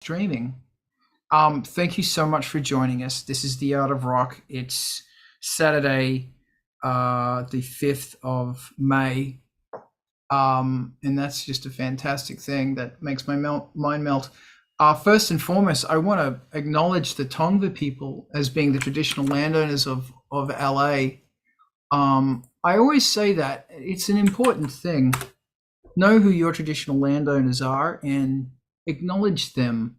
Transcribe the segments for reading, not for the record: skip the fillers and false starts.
Streaming. Thank you so much for joining us. This is the Art of Rock. It's Saturday, the 5th of May. And that's just a fantastic thing that makes my mind melt. First and foremost, I want to acknowledge the Tongva people as being the traditional landowners of LA. I always say that it's an important thing. Know who your traditional landowners are and acknowledge them.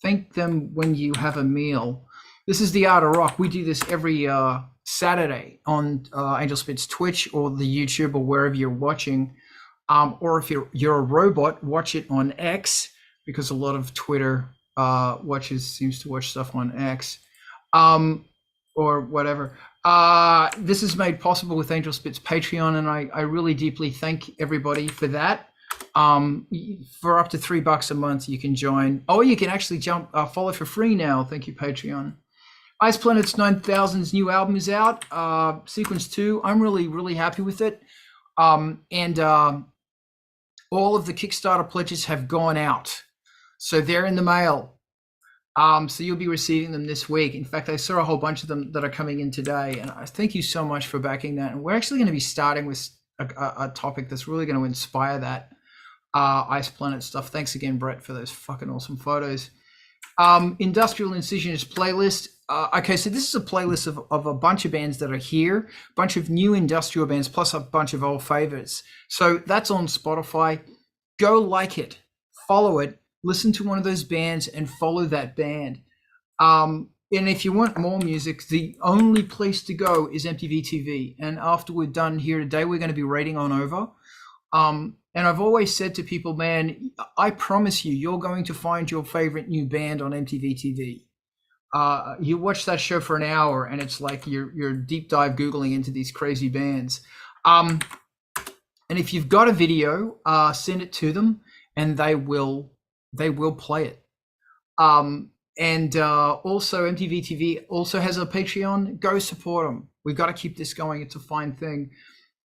Thank them when you have a meal. This is the Art of Rock. We do this every Saturday on Angelspit's Twitch or the YouTube or wherever you're watching. Or if you're a robot, watch it on X, because a lot of Twitter seems to watch stuff on X, or whatever. This is made possible with Angelspit's Patreon, and I really deeply thank everybody for that. For up to $3 a month, you can join. Oh, you can actually follow for free now. Thank you, Patreon. Ice Planet's 9000's new album is out, Sequence 2. I'm really happy with it. And all of the Kickstarter pledges have gone out. So they're in the mail. So you'll be receiving them this week. In fact, I saw a whole bunch of them that are coming in today. And I thank you so much for backing that. And we're actually going to be starting with a topic that's really going to inspire that Ice Planet stuff. Thanks again, Brett, for those fucking awesome photos. Industrial Incisionist playlist. Okay, so this is a playlist of a bunch of bands that are here, a bunch of new industrial bands, plus a bunch of old favorites. So that's on Spotify. Go like it, follow it, listen to one of those bands and follow that band. And if you want more music, the only place to go is MTV TV. And after we're done here today, we're going to be rating on over. And I've always said to people, man, I promise you're going to find your favorite new band on MTV TV. You watch that show for an hour and it's like you're deep dive Googling into these crazy bands. And if you've got a video, send it to them and they will play it. And also MTV TV also has a Patreon. Go support them. We've got to keep this going. It's a fine thing.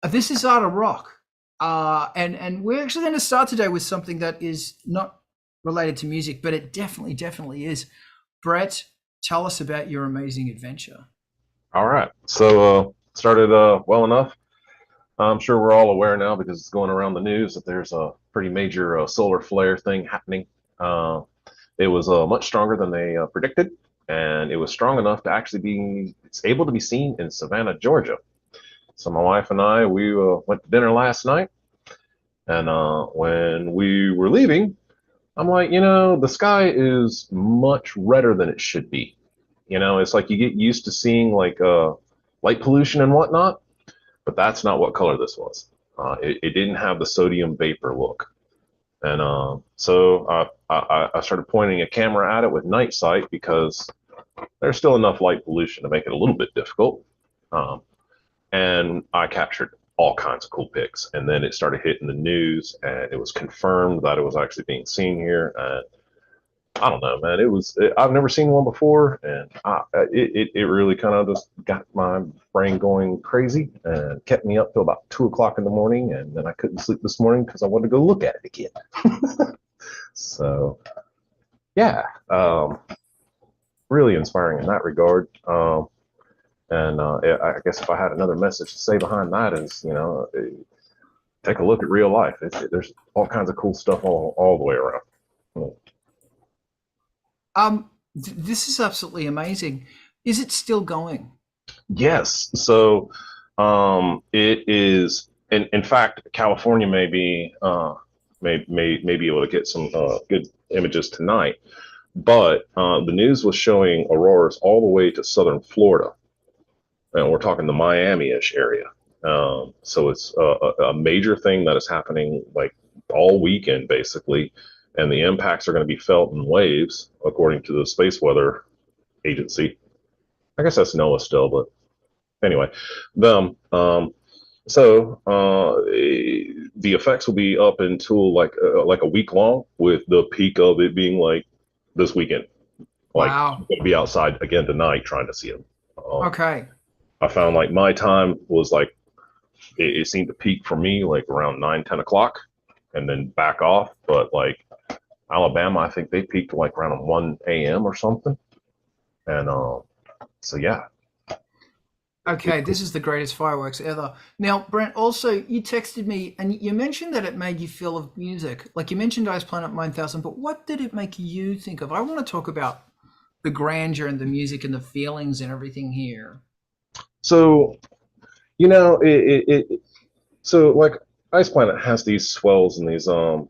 This is Art of Rock. And we're actually going to start today with something that is not related to music, but it definitely is. Brett, tell us about your amazing adventure. All right. So started well enough. I'm sure we're all aware now because it's going around the news that there's a pretty major solar flare thing happening. It was much stronger than they predicted, and it was strong enough to actually it's able to be seen in Savannah, Georgia. So my wife and I, we went to dinner last night, and when we were leaving, I'm like, the sky is much redder than it should be. It's like you get used to seeing like light pollution and whatnot, but that's not what color this was. It didn't have the sodium vapor look. And so I started pointing a camera at it with night sight because there's still enough light pollution to make it a little bit difficult. And I captured all kinds of cool pics. And then it started hitting the news, and it was confirmed that it was actually being seen here. And I don't know, man. I've never seen one before, and it really kind of just got my brain going crazy and kept me up till about 2 o'clock in the morning. And then I couldn't sleep this morning because I wanted to go look at it again. So, yeah, really inspiring in that regard. And I guess if I had another message to say behind that is, take a look at real life. There's all kinds of cool stuff all the way around. This is absolutely amazing. Is it still going? Yes. So it is. In fact, California may be able to get some good images tonight. But the news was showing auroras all the way to southern Florida. And we're talking the Miami-ish area. So it's a major thing that is happening like all weekend, basically. And the impacts are going to be felt in waves, according to the Space Weather Agency. I guess that's NOAA still, but anyway. So the effects will be up until like a week long, with the peak of it being like this weekend. Like, wow. I'm going to be outside again tonight trying to see them. Okay. I found like my time was like, it seemed to peak for me like around 9, 10 o'clock and then back off. But like Alabama, I think they peaked like around 1 a.m. or something. And so yeah, Okay, this is the greatest fireworks ever. Now, Brent, also you texted me and you mentioned that it made you feel of music. Like you mentioned Ice Planet 9000, but what did it make you think of? I want to talk about the grandeur and the music and the feelings and everything here. so so like Ice Planet has these swells and these and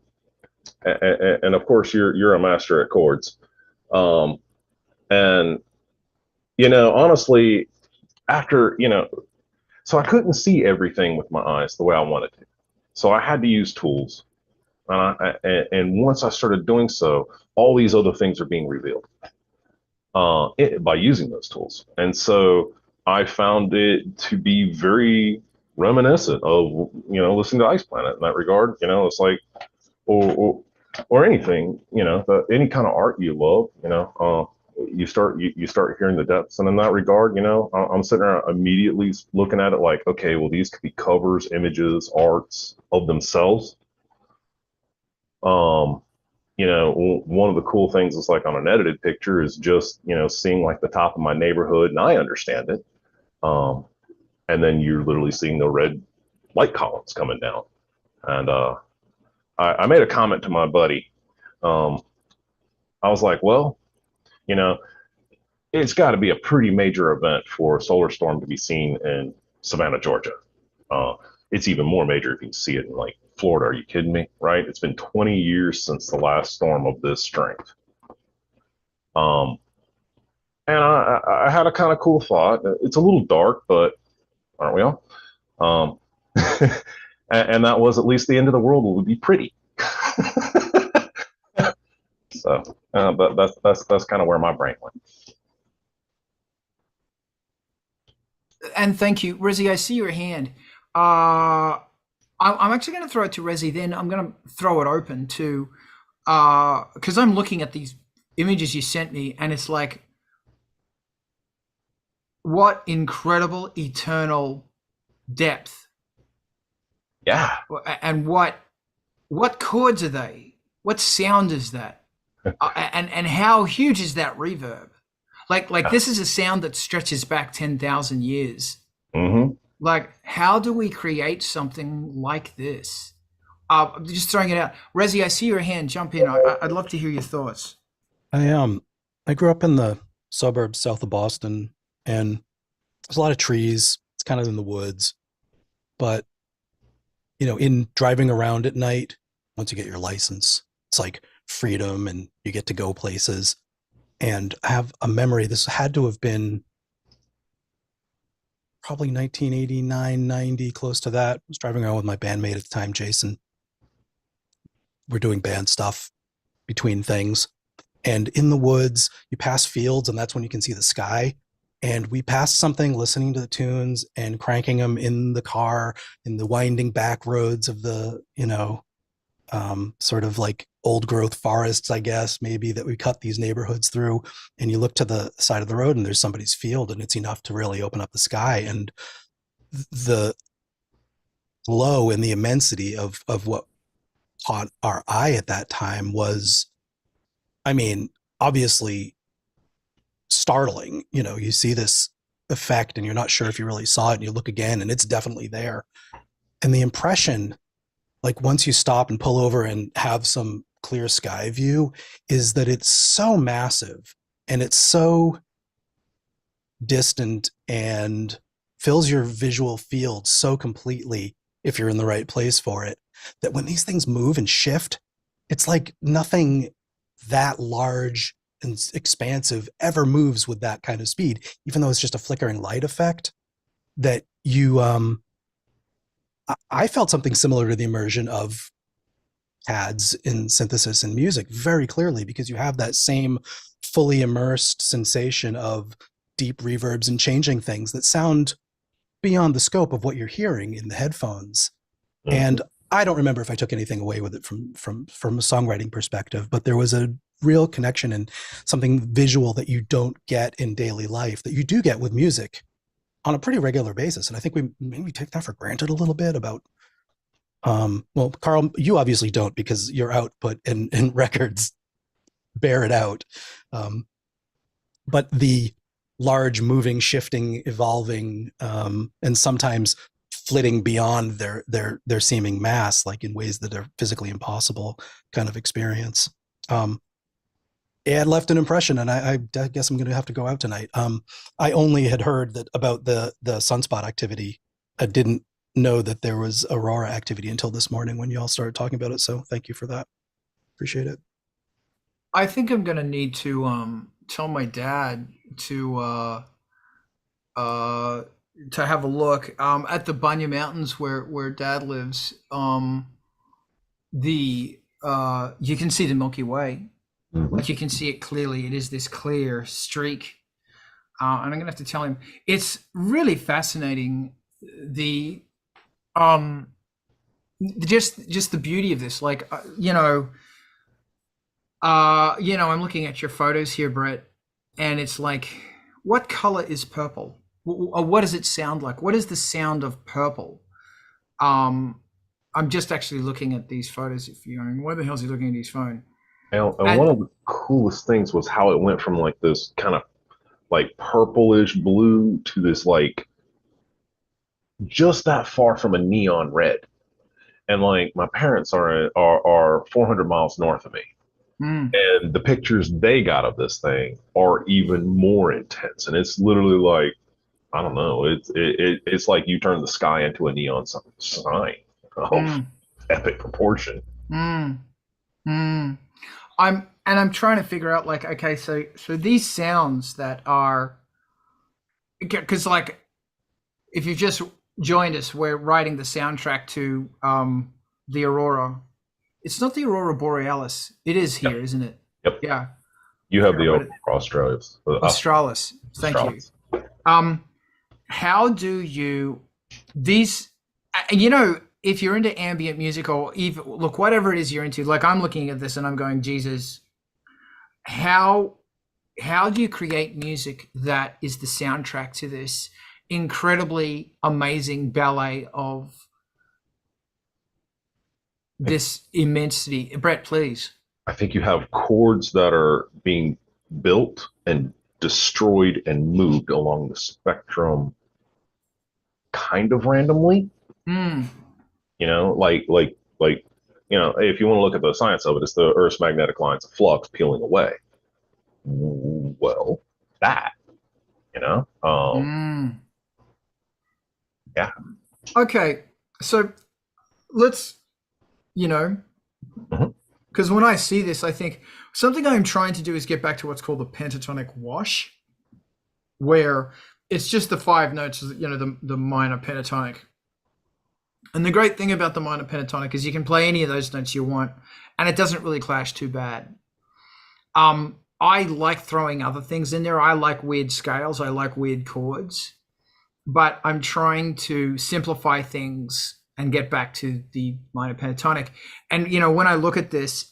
of course you're a master at chords. Um, and honestly, after so I couldn't see everything with my eyes the way I wanted to. So I had to use tools. And once I started doing so, all these other things are being revealed by using those tools. And so I found it to be very reminiscent of listening to Ice Planet in that regard. It's like or anything, any kind of art you love, you start hearing the depths, and in that regard, I'm sitting there immediately looking at it like, okay, well, these could be covers, images, arts of themselves. um One of the cool things is like on an edited picture is just seeing like the top of my neighborhood, and I understand it. And then you're literally seeing the red light columns coming down. And I made a comment to my buddy. um I was like, well, you know it's got to be a pretty major event for a solar storm to be seen in Savannah, Georgia. Uh, it's even more major if you can see it in like Florida. Are you kidding me? Right? It's been 20 years since the last storm of this strength. Um, and I had a kind of cool thought. It's a little dark, but aren't we all? Um, and that was, at least the end of the world would be pretty. So, but that's kind of where my brain went. And thank you, Rezi. I see your hand. I'm actually going to throw it to Rezi. Then I'm going to throw it open to because I'm looking at these images you sent me, and it's like, what incredible eternal depth, Yeah. and what chords are they? What sound is that? And how huge is that reverb? Like this is a sound that stretches back 10,000 years. Mm-hmm. Like, how do we create something like this? Just throwing it out. Rezi, I see your hand. Jump in. I'd love to hear your thoughts. I grew up in the suburbs south of Boston, and there's a lot of trees. It's kind of in the woods, but in driving around at night, once you get your license, it's like freedom and you get to go places. And I have a memory. This had to have been probably 1989, 90, close to that. I was driving around with my bandmate at the time, Jason. We're doing band stuff between things. And in the woods, you pass fields, and that's when you can see the sky. And we passed something, listening to the tunes and cranking them in the car in the winding back roads of the, sort of like old growth forests, I guess, maybe, that we cut these neighborhoods through. And you look to the side of the road and there's somebody's field, and it's enough to really open up the sky. And the glow and the immensity of what caught our eye at that time was, I mean, obviously startling. You see this effect and you're not sure if you really saw it, and you look again and it's definitely there. And the impression, like once you stop and pull over and have some clear sky view, is that it's so massive and it's so distant and fills your visual field so completely, if you're in the right place for it, that when these things move and shift, it's like nothing that large and expansive ever moves with that kind of speed, even though it's just a flickering light effect. That I felt something similar to the immersion of CADs in synthesis and music very clearly, because you have that same fully immersed sensation of deep reverbs and changing things that sound beyond the scope of what you're hearing in the headphones. Mm-hmm. And I don't remember if I took anything away with it from a songwriting perspective, but there was a real connection and something visual that you don't get in daily life that you do get with music on a pretty regular basis. And I think we maybe take that for granted a little bit about Well, Carl, you obviously don't because your output and records bear it out. But the large, moving, shifting, evolving, and sometimes flitting beyond their seeming mass, like in ways that are physically impossible, kind of experience. It left an impression, and I guess I'm going to have to go out tonight. I only had heard that about the sunspot activity. I didn't know that there was aurora activity until this morning when you all started talking about it. So thank you for that. Appreciate it. I think I'm gonna need to tell my dad to have a look at the Bunya Mountains where Dad lives. The you can see the Milky Way, like you can see it clearly. It is this clear streak, and I'm gonna have to tell him. It's really fascinating. The just the beauty of this, like I'm looking at your photos here, Brett, and it's like, what color is purple? What does it sound like? What is the sound of purple? I'm just actually looking at these photos. If you're going, why the hell is he looking at his phone? And one of the coolest things was how it went from like this kind of like purplish blue to this like just that far from a neon red. And like my parents are 400 miles north of me. And the pictures they got of this thing are even more intense. And it's literally like, I don't know, it's like you turn the sky into a neon sign of epic proportion. I'm trying to figure out, like, okay, so these sounds that are, because like if you just joined us, we're writing the soundtrack to the Aurora. It's not the Aurora Borealis. It is here, Yep. isn't it? Yep. Yeah. You have the Australis. Australis. Thank Australis. you. How do you if you're into ambient music or even look whatever it is you're into, like I'm looking at this and I'm going, Jesus, how do you create music that is the soundtrack to this incredibly amazing ballet of this immensity? Brett, please. I think you have chords that are being built and destroyed and moved along the spectrum kind of randomly. You know, like if you want to look at the science of it, it's the Earth's magnetic lines of flux peeling away. Well, that, yeah. Okay, so let's, because when I see this, I think something I'm trying to do is get back to what's called the pentatonic wash, where it's just the 5 notes, the minor pentatonic. And the great thing about the minor pentatonic is you can play any of those notes you want, and it doesn't really clash too bad. I like throwing other things in there. I like weird scales. I like weird chords. But I'm trying to simplify things and get back to the minor pentatonic. And, when I look at this,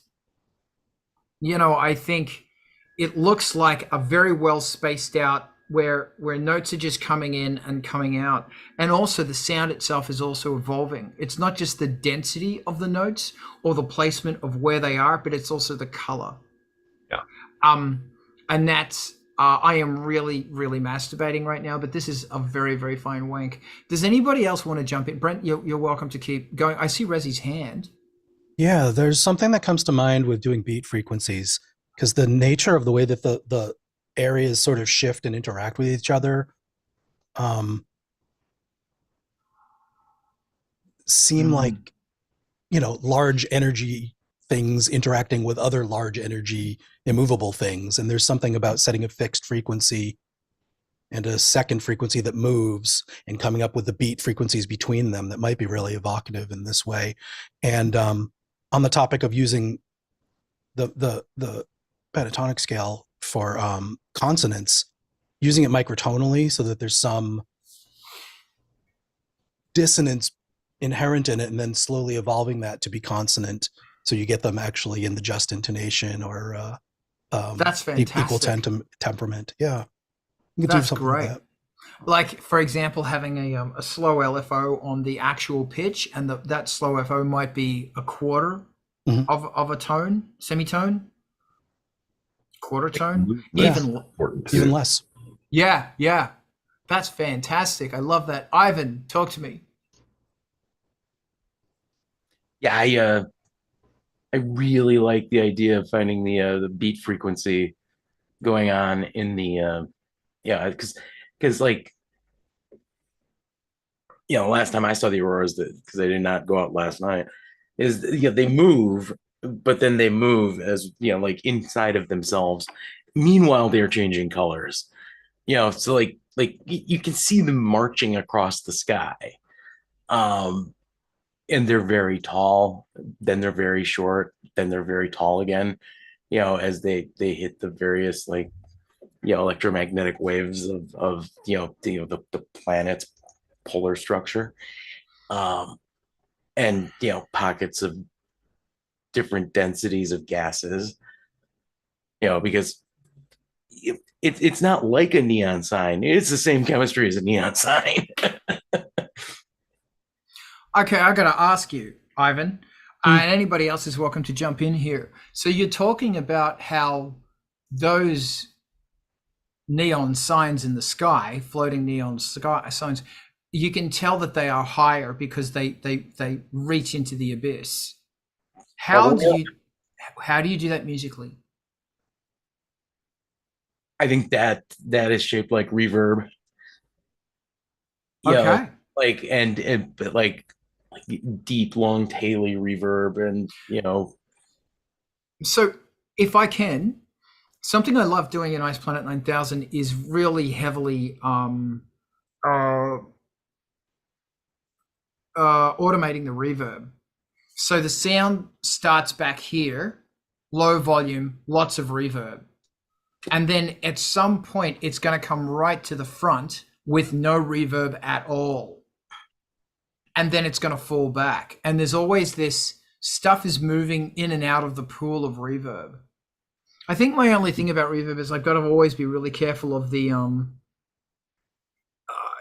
I think it looks like a very well spaced out where notes are just coming in and coming out. And also the sound itself is also evolving. It's not just the density of the notes or the placement of where they are, but it's also the color. Yeah. And that's, I am really, really masturbating right now, but this is a very, very fine wank. Does anybody else want to jump in? Brent, you're welcome to keep going. I see Rezi's hand. Yeah, there's something that comes to mind with doing beat frequencies, because the nature of the way that the areas sort of shift and interact with each other seem like, large energy things interacting with other large energy immovable things. And there's something about setting a fixed frequency and a second frequency that moves and coming up with the beat frequencies between them that might be really evocative in this way. And on the topic of using the pentatonic scale for consonants, using it microtonally so that there's some dissonance inherent in it, and then slowly evolving that to be consonant, so you get them actually in the just intonation or that's fantastic. equal temperament. Yeah, That's great. Like Like, for example, having a slow LFO on the actual pitch, and that slow FO might be a quarter Mhm. of a tone, semitone, quarter tone, That's even important Even too. less. yeah, yeah. That's fantastic. I love that. Ivan, talk to me. Yeah, I really like the idea of finding the beat frequency going on in the yeah, because like last time I saw the auroras, because they did not go out last night, is they move, but then they move as like inside of themselves. Meanwhile, they're changing colors. So like you can see them marching across the sky. Um, and they're very tall, then they're very short, then they're very tall again, as they hit the various like electromagnetic waves of the planet's polar structure, and pockets of different densities of gases, because it's not like a neon sign, it's the same chemistry as a neon sign. Okay, I gotta ask you, Ivan, Hmm. and anybody else is welcome to jump in here. So you're talking about how those neon signs in the sky, floating neon sky signs, you can tell that they are higher because they reach into the abyss. How do you how do you do that musically? I think that is shaped like reverb, Okay. like and but like deep long taily reverb, and So if I can, something I love doing in Ice Planet 9000 is really heavily uh, automating the reverb. So the sound starts back here, low volume, lots of reverb. And then at some point, it's going to come right to the front with no reverb at all. And then it's going to fall back. And there's always this stuff is moving in and out of the pool of reverb. I think my only thing about reverb is I've got to always be really careful of the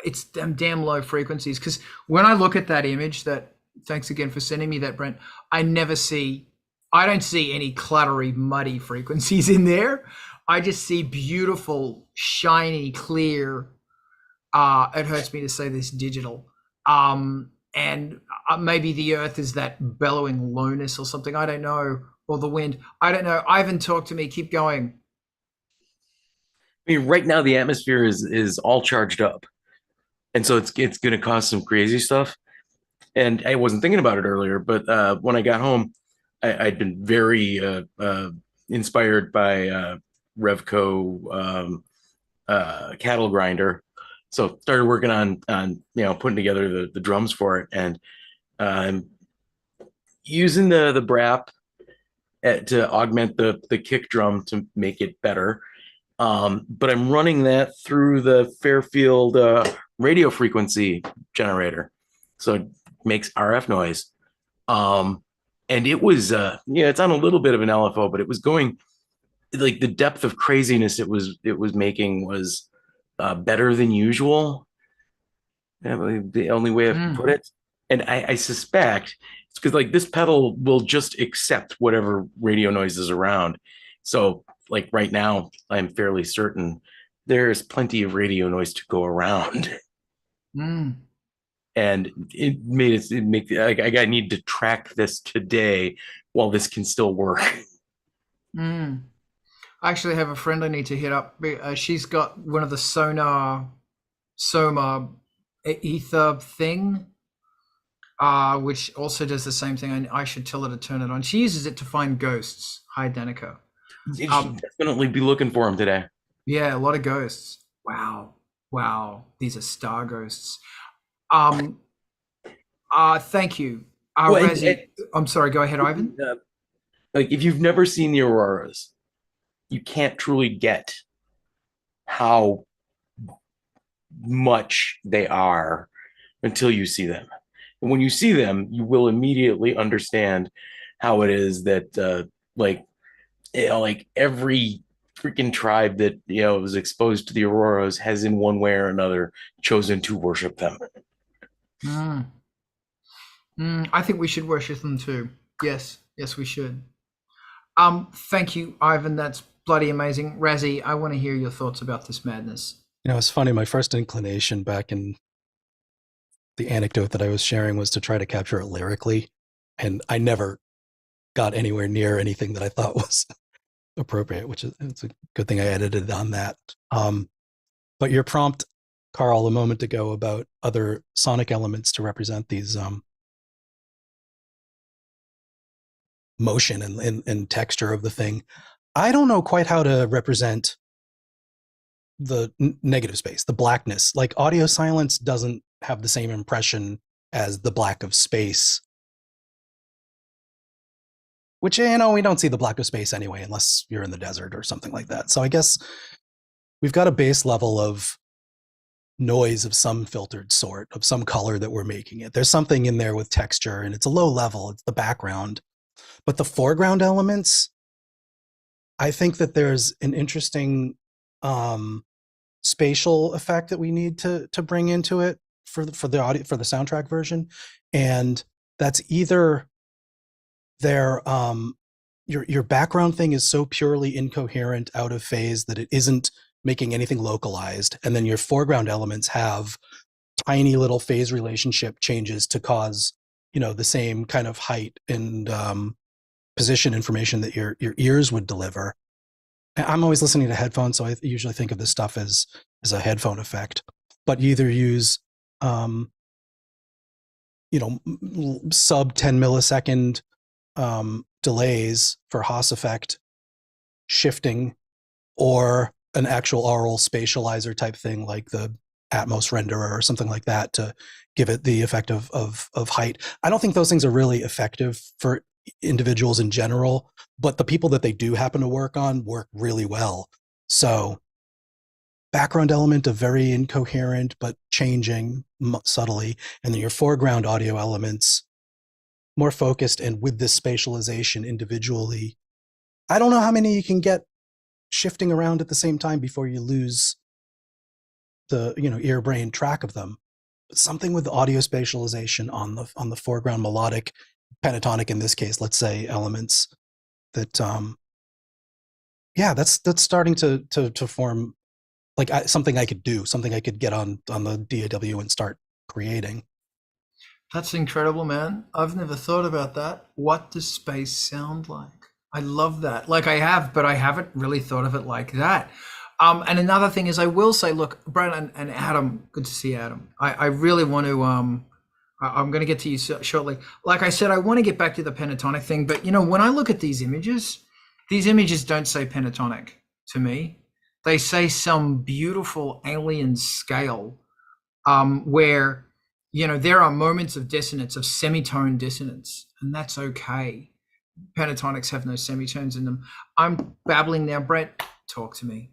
it's them damn low frequencies, because when I look at that image, that thanks again for sending me that, Brent, I don't see any cluttery muddy frequencies in there. I just see beautiful shiny clear, it hurts me to say this, digital, and maybe the earth is that bellowing lowness or something, I don't know, or the wind, I don't know. Ivan, talk to me, keep going. I mean, right now the atmosphere is all charged up, and so it's going to cause some crazy stuff. And I wasn't thinking about it earlier, but when I got home, I'd been very inspired by Revco cattle grinder, so started working on putting together the drums for it, and um, using the brap to augment the kick drum to make it better. But I'm running that through the Fairfield radio frequency generator, so it makes RF noise. Um, and it was it's on a little bit of an LFO, but it was going like the depth of craziness it was making was better than usual. The only way I can Mm. put it. And I suspect it's because like this pedal will just accept whatever radio noise is around. So like right now, I'm fairly certain there's plenty of radio noise to go around. Mm. And it make like I need to track this today while this can still work. Mm. I actually have a friend I need to hit up. She's got one of the Soma ether thing, which also does the same thing. I should tell her to turn it on. She uses it to find ghosts. Hi, Danica. You should definitely be looking for them today. Yeah, a lot of ghosts. Wow. Wow. These are star ghosts. Thank you. Well, Razi, I'm sorry, go ahead, Ivan. like if you've never seen the auroras, you can't truly get how much they are until you see them. And when you see them, you will immediately understand how it is that like like every freaking tribe that was exposed to the auroras has in one way or another chosen to worship them. I think we should worship them too. Yes, we should. Thank you, Ivan. That's bloody amazing. Razzie, I want to hear your thoughts about this madness. It's funny. My first inclination back in the anecdote that I was sharing was to try to capture it lyrically, and I never got anywhere near anything that I thought was appropriate, which is it's a good thing I edited on that. But your prompt, Carl, a moment ago about other sonic elements to represent these motion and texture of the thing. I don't know quite how to represent the negative space, the blackness. Like audio silence doesn't have the same impression as the black of space, which, we don't see the black of space anyway, unless you're in the desert or something like that. So I guess we've got a base level of noise of some filtered sort, of some color that we're making it. There's something in there with texture, and it's a low level. It's the background. But the foreground elements, I think that there's an interesting spatial effect that we need to bring into it for the audio, for the soundtrack version, and that's either their your background thing is so purely incoherent, out of phase, that it isn't making anything localized, and then your foreground elements have tiny little phase relationship changes to cause the same kind of height and position information that your ears would deliver. I'm always listening to headphones, so I usually think of this stuff as a headphone effect. But you either use sub 10 millisecond delays for Haas effect shifting, or an actual aural spatializer type thing like the Atmos renderer or something like that to give it the effect of height. I don't think those things are really effective for individuals in general, but the people that they do happen to work on work really well. So background element of very incoherent but changing subtly, and then your foreground audio elements more focused and with this spatialization individually. I don't know how many you can get shifting around at the same time before you lose the ear brain track of them. But something with the audio spatialization on the foreground melodic, pentatonic in this case, let's say, elements that that's starting to form like something I could do, something I could get on the DAW and start creating. That's incredible, man. I've never thought about that. What does space sound like? I love that. Like I have, but I haven't really thought of it like that. And another thing is, I will say, look, Brian and Adam, good to see Adam. I really want to, I'm going to get to you shortly. Like I said, I want to get back to the pentatonic thing, but when I look at these images don't say pentatonic to me. They say some beautiful alien scale, where, there are moments of dissonance, of semitone dissonance, and that's okay. Pentatonics have no semitones in them. I'm babbling now. Brett, talk to me.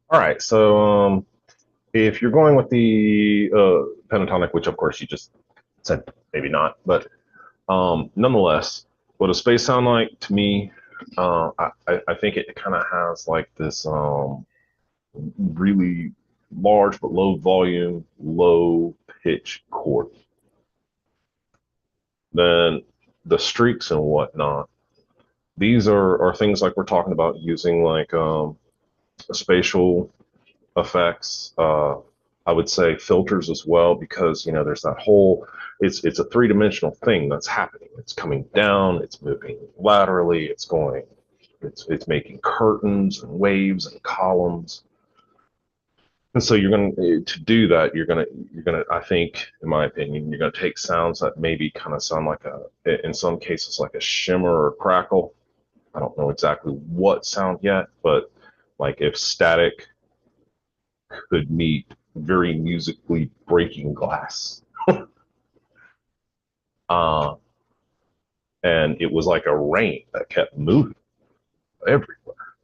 All right, so if you're going with the pentatonic, which of course you just said maybe not, but nonetheless, what does space sound like to me? I think it kind of has like this really large but low volume, low pitch chord. Then the streaks and whatnot, these are things like we're talking about using like spatial effects. I would say filters as well, because there's that whole, it's a three-dimensional thing that's happening. It's coming down, it's moving laterally, it's making curtains and waves and columns. And so you're going to do that. You're going to, I think, in my opinion, you're going to take sounds that maybe kind of sound like in some cases, like a shimmer or crackle. I don't know exactly what sound yet, but like if static could meet very musically breaking glass. And it was like a rain that kept moving everywhere.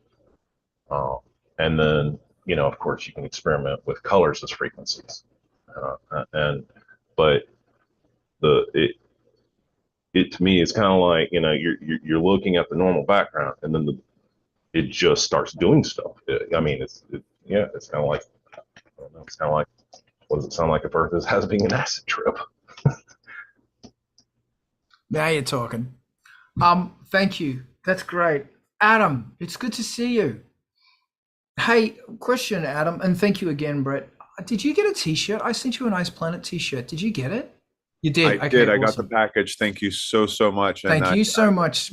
And then, of course, you can experiment with colors as frequencies. But it to me is kind of like, you know, you're looking at the normal background, and then it just starts doing stuff. I mean, yeah, it's kind of like, I don't know, it's kind of like, what does it sound like if Earth is having an acid trip? Now you're talking. Thank you. That's great. Adam, it's good to see you. Hey, question, Adam, and thank you again, Brett. Did you get a t-shirt? I sent you a Nice Planet t-shirt. Did you get it? You did. I Okay, did. I got awesome. the package. Thank you so much. And Thank you so much.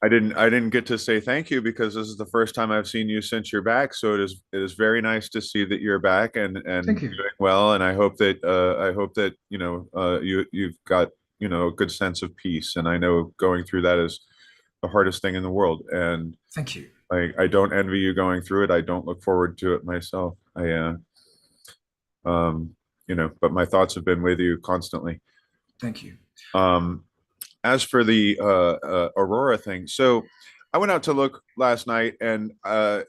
I didn't get to say thank you because this is the first time I've seen you since you're back. So it is very nice to see that you're back and Thank you. doing well. And I hope that you know you've got, you know, a good sense of peace. And I know going through that is the hardest thing in the world. And Thank you. I don't envy you going through it. I don't look forward to it myself. You know, but my thoughts have been with you constantly. Thank you. As for the aurora thing, so I went out to look last night, and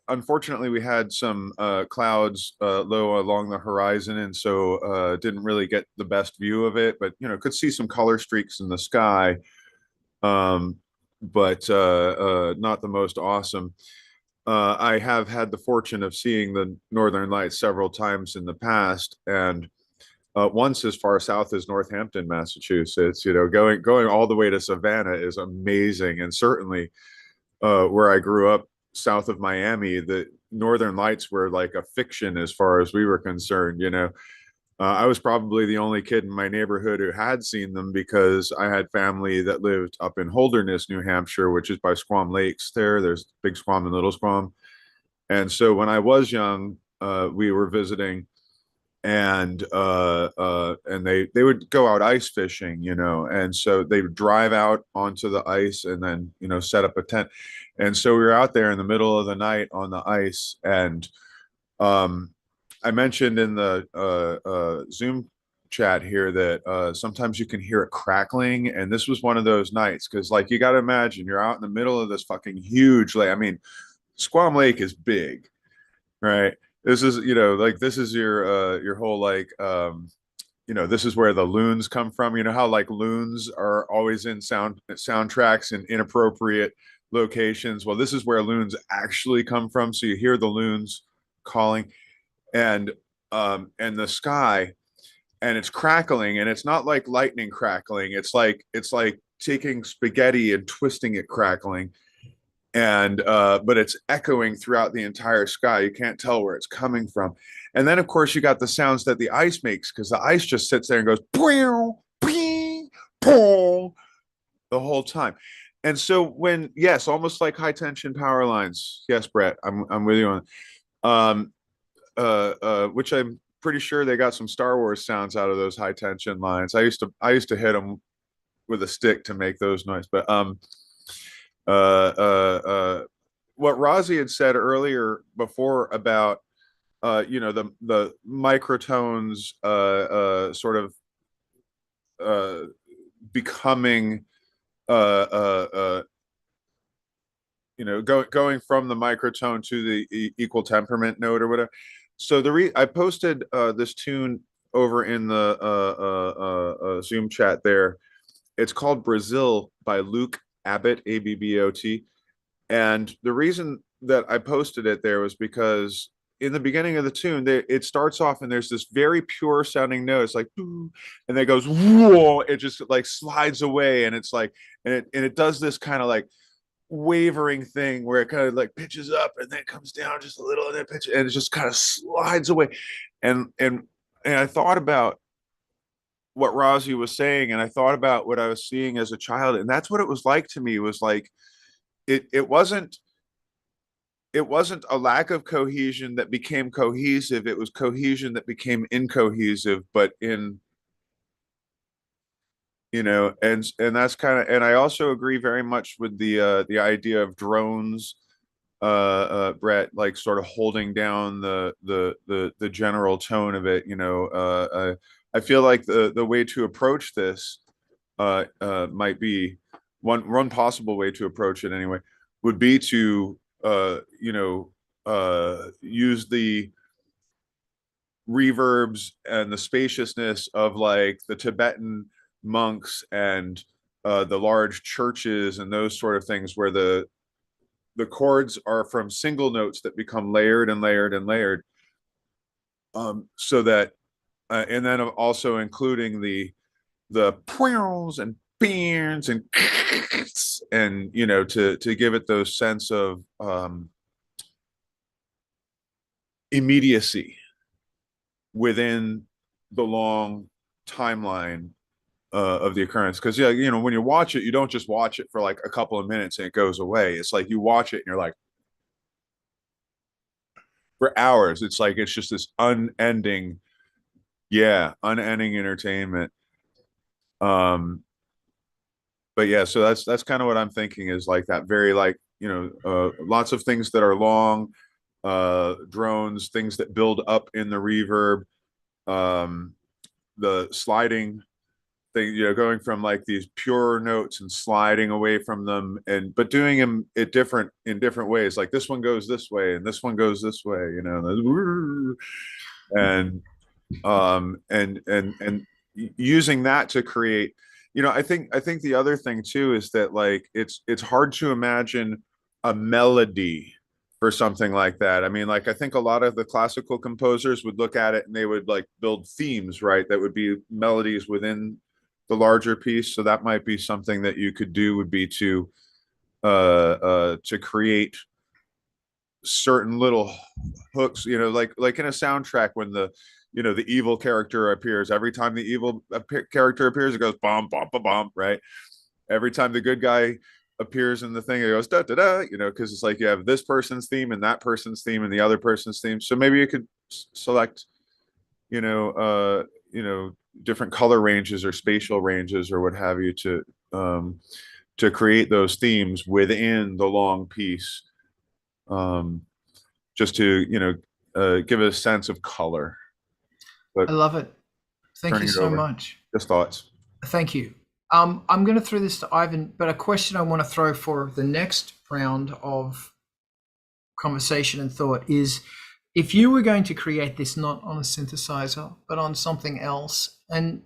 unfortunately we had some clouds low along the horizon, and so didn't really get the best view of it, but you know, could see some color streaks in the sky, but not the most awesome. I have had the fortune of seeing the Northern Lights several times in the past, and once as far south as Northampton, Massachusetts. You know, going all the way to Savannah is amazing, and certainly where I grew up, south of Miami, the Northern Lights were like a fiction as far as we were concerned. You know, I was probably the only kid in my neighborhood who had seen them because I had family that lived up in Holderness, New Hampshire, which is by Squam Lakes. There's Big Squam and Little Squam, and so when I was young, we were visiting, and they would go out ice fishing, you know, and so they would drive out onto the ice and then, you know, set up a tent. And so we were out there in the middle of the night on the ice, and I mentioned in the Zoom chat here that sometimes you can hear it crackling, and this was one of those nights because, like, you got to imagine you're out in the middle of this fucking huge lake. I mean, Squam Lake is big, right? This is, you know, like, this is your whole, like, you know, this is where the loons come from. You know how, like, loons are always in soundtracks in inappropriate locations. Well, this is where loons actually come from. So you hear the loons calling, and the sky, and it's crackling, and it's not like lightning crackling. It's like taking spaghetti and twisting it crackling, and but it's echoing throughout the entire sky. You can't tell where it's coming from. And then of course you got the sounds that the ice makes, because the ice just sits there and goes the whole time. And so when, yes, almost like high tension power lines. Yes, Brett, I'm with you on which I'm pretty sure they got some Star Wars sounds out of those high tension lines. I used to hit them with a stick to make those noise. But what Razi had said earlier before about you know, the microtones sort of becoming you know, going from the microtone to the equal temperament note or whatever. So I posted this tune over in the Zoom chat there. It's called Brazil by Luke Abbott, Abbot. And the reason that I posted it there was because in the beginning of the tune, it starts off and there's this very pure sounding note. It's like, and then it goes, whoa, it just like slides away. And it's like, and it does this kind of like wavering thing where it kind of like pitches up and then comes down just a little, and then pitch, and it just kind of slides away. And I thought about what Razi was saying, and I thought about what I was seeing as a child, and that's what it was like to me. It was like it wasn't a lack of cohesion that became cohesive. It was cohesion that became incohesive, but in, you know, and that's kind of, and I also agree very much with the idea of drones, Brett, like sort of holding down the general tone of it. You know, I feel like the way to approach this might be one possible way to approach it anyway, would be to you know, use the reverbs and the spaciousness of like the Tibetan monks and the large churches and those sort of things where the chords are from single notes that become layered and layered and layered, so that and then also including the pwings and beans and you know, to give it those sense of immediacy within the long timeline of the occurrence. Because yeah, you know, when you watch it, you don't just watch it for like a couple of minutes and it goes away. It's like you watch it and you're like, for hours. It's like it's just this unending entertainment. But yeah, so that's kind of what I'm thinking, is like that very, like, you know, lots of things that are long, drones, things that build up in the reverb, the sliding thing, you know, going from like these pure notes and sliding away from them, and but doing them in different ways. Like this one goes this way and this one goes this way, you know, and using that to create, you know, I think the other thing too is that like it's hard to imagine a melody for something like that. I mean, like I think a lot of the classical composers would look at it and they would like build themes, right? That would be melodies within the larger piece. So that might be something that you could do, would be to create certain little hooks, you know, like in a soundtrack when the, you know, the evil character appears. Every time the evil character appears, it goes bum bum bum bum, right? Every time the good guy appears in the thing, it goes da da da, you know, because it's like you have this person's theme and that person's theme and the other person's theme. So maybe you could select, you know, different color ranges or spatial ranges or what have you to create those themes within the long piece, just to, you know, give a sense of color. But I love it. Thank you turning it so over. much. Just thoughts. Thank you. I'm going to throw this to Ivan, but a question I want to throw for the next round of conversation and thought is, if you were going to create this not on a synthesizer, but on something else, and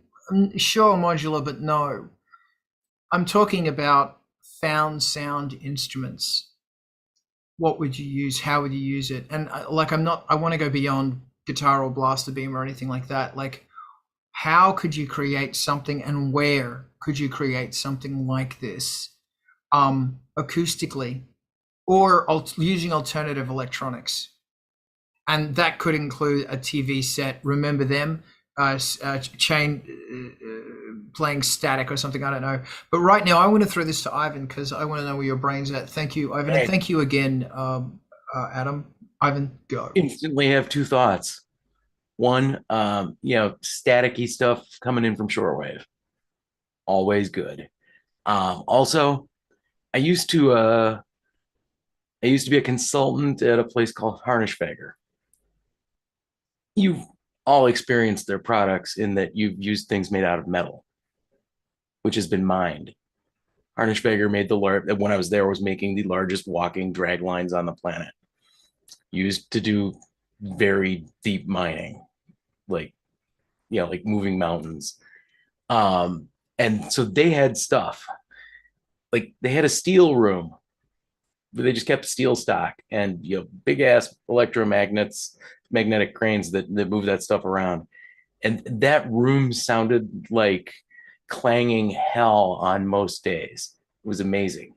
sure, modular, but no, I'm talking about found sound instruments. What would you use? How would you use it? And I want to go beyond guitar or blaster beam or anything like that. Like, how could you create something, and where could you create something like this acoustically, or using alternative electronics? And that could include a TV set. Remember them? Chain playing static or something, I don't know. But right now I want to throw this to Ivan because I want to know where your brain's at. Thank you, Ivan. And thank you again, Adam. Ivan, go. Instantly have two thoughts. One, you know, staticky stuff coming in from shortwave, always good. Also, I used to be a consultant at a place called Harnischfeger. You've all experienced their products in that you've used things made out of metal, which has been mined. Harnischfeger made when I was there, was making the largest walking drag lines on the planet, used to do very deep mining, like, you know, like moving mountains. And so they had stuff, like they had a steel room, but they just kept steel stock and, you know, big ass magnetic cranes that move that stuff around. And that room sounded like clanging hell on most days. It was amazing.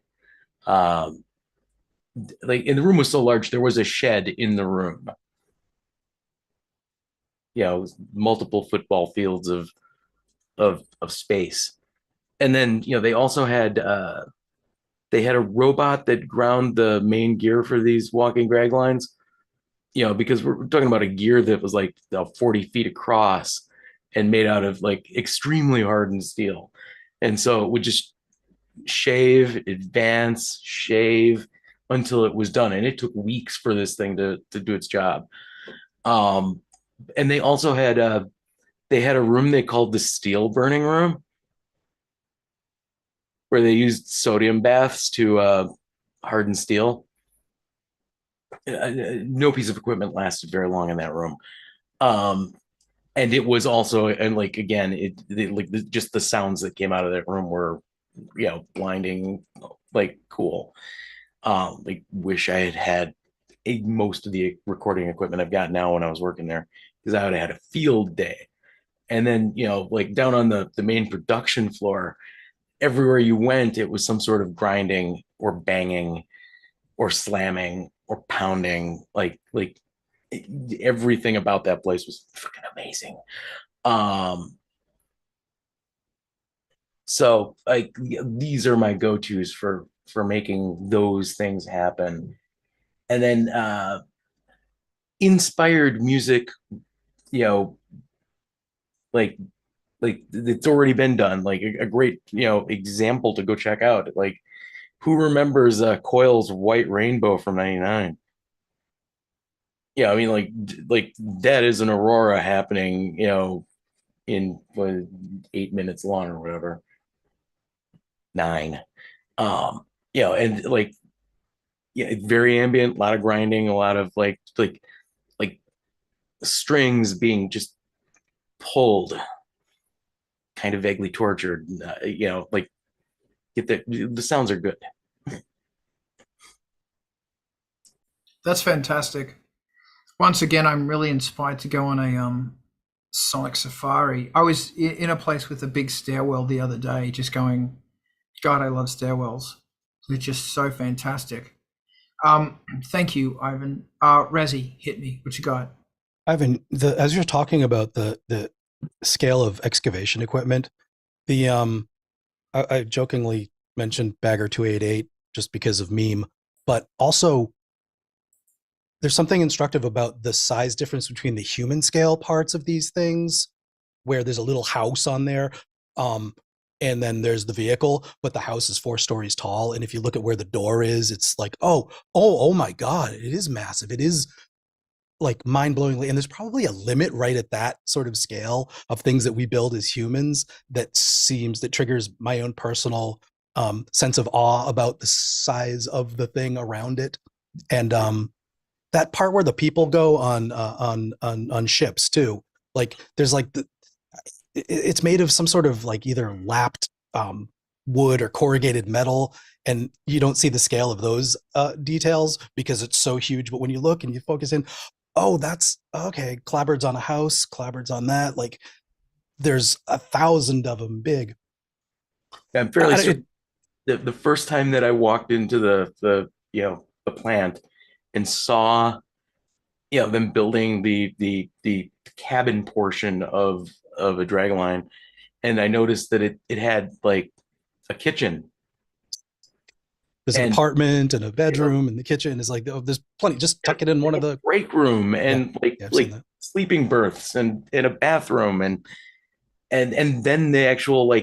Like, and the room was so large, there was a shed in the room. You know, multiple football fields of space. And then, you know, they also had a robot that ground the main gear for these walking drag lines, you know, because we're talking about a gear that was like 40 feet across and made out of like extremely hardened steel. And so it would just shave, advance, shave until it was done. And it took weeks for this thing to do its job. And they also had a room they called the steel burning room, where they used sodium baths to harden steel. No piece of equipment lasted very long in that room. And it was also, and like, again, like just the sounds that came out of that room were blinding, like cool. Like wish I had most of the recording equipment I've got now when I was working there, because I would have had a field day. And then, like down on the main production floor, everywhere you went, it was some sort of grinding or banging or slamming or pounding. Like everything about that place was freaking amazing. So like these are my go-tos for making those things happen. And then inspired music, you know, like it's already been done. Like a great, example to go check out. Like who remembers Coil's White Rainbow from '99? Yeah, I mean, like that is an aurora happening, in 8 minutes long or whatever. 9. And like, yeah, very ambient, a lot of grinding, a lot of like strings being just pulled, kind of vaguely tortured. Like get the sounds are good. That's fantastic. Once again, I'm really inspired to go on a sonic safari. I was in a place with a big stairwell the other day, just going, God, I love stairwells. They're just so fantastic. Thank you, Ivan. Razi, hit me. What you got? Ivan, as you're talking about the scale of excavation equipment, I jokingly mentioned Bagger 288 just because of meme, but also there's something instructive about the size difference between the human scale parts of these things, where there's a little house on there, and then there's the vehicle, but the house is 4 stories tall. And if you look at where the door is, it's like, oh my God, it is massive. It is like mind-blowingly, and there's probably a limit right at that sort of scale of things that we build as humans that triggers my own personal sense of awe about the size of the thing around it. And that part where the people go on ships too, like there's like it's made of some sort of like either lapped wood or corrugated metal, and you don't see the scale of those details because it's so huge. But when you look and you focus in, oh, that's okay. Clapboards on a house, clapboards on that. Like there's 1,000 of them big. I'm fairly certain the first time that I walked into the plant and saw them building the cabin portion of a Dragonline, and I noticed that it had like a kitchen. There's an apartment and a bedroom, and the kitchen is like, there's plenty. Just tuck it in one of the break room and like sleeping berths and in a bathroom and then the actual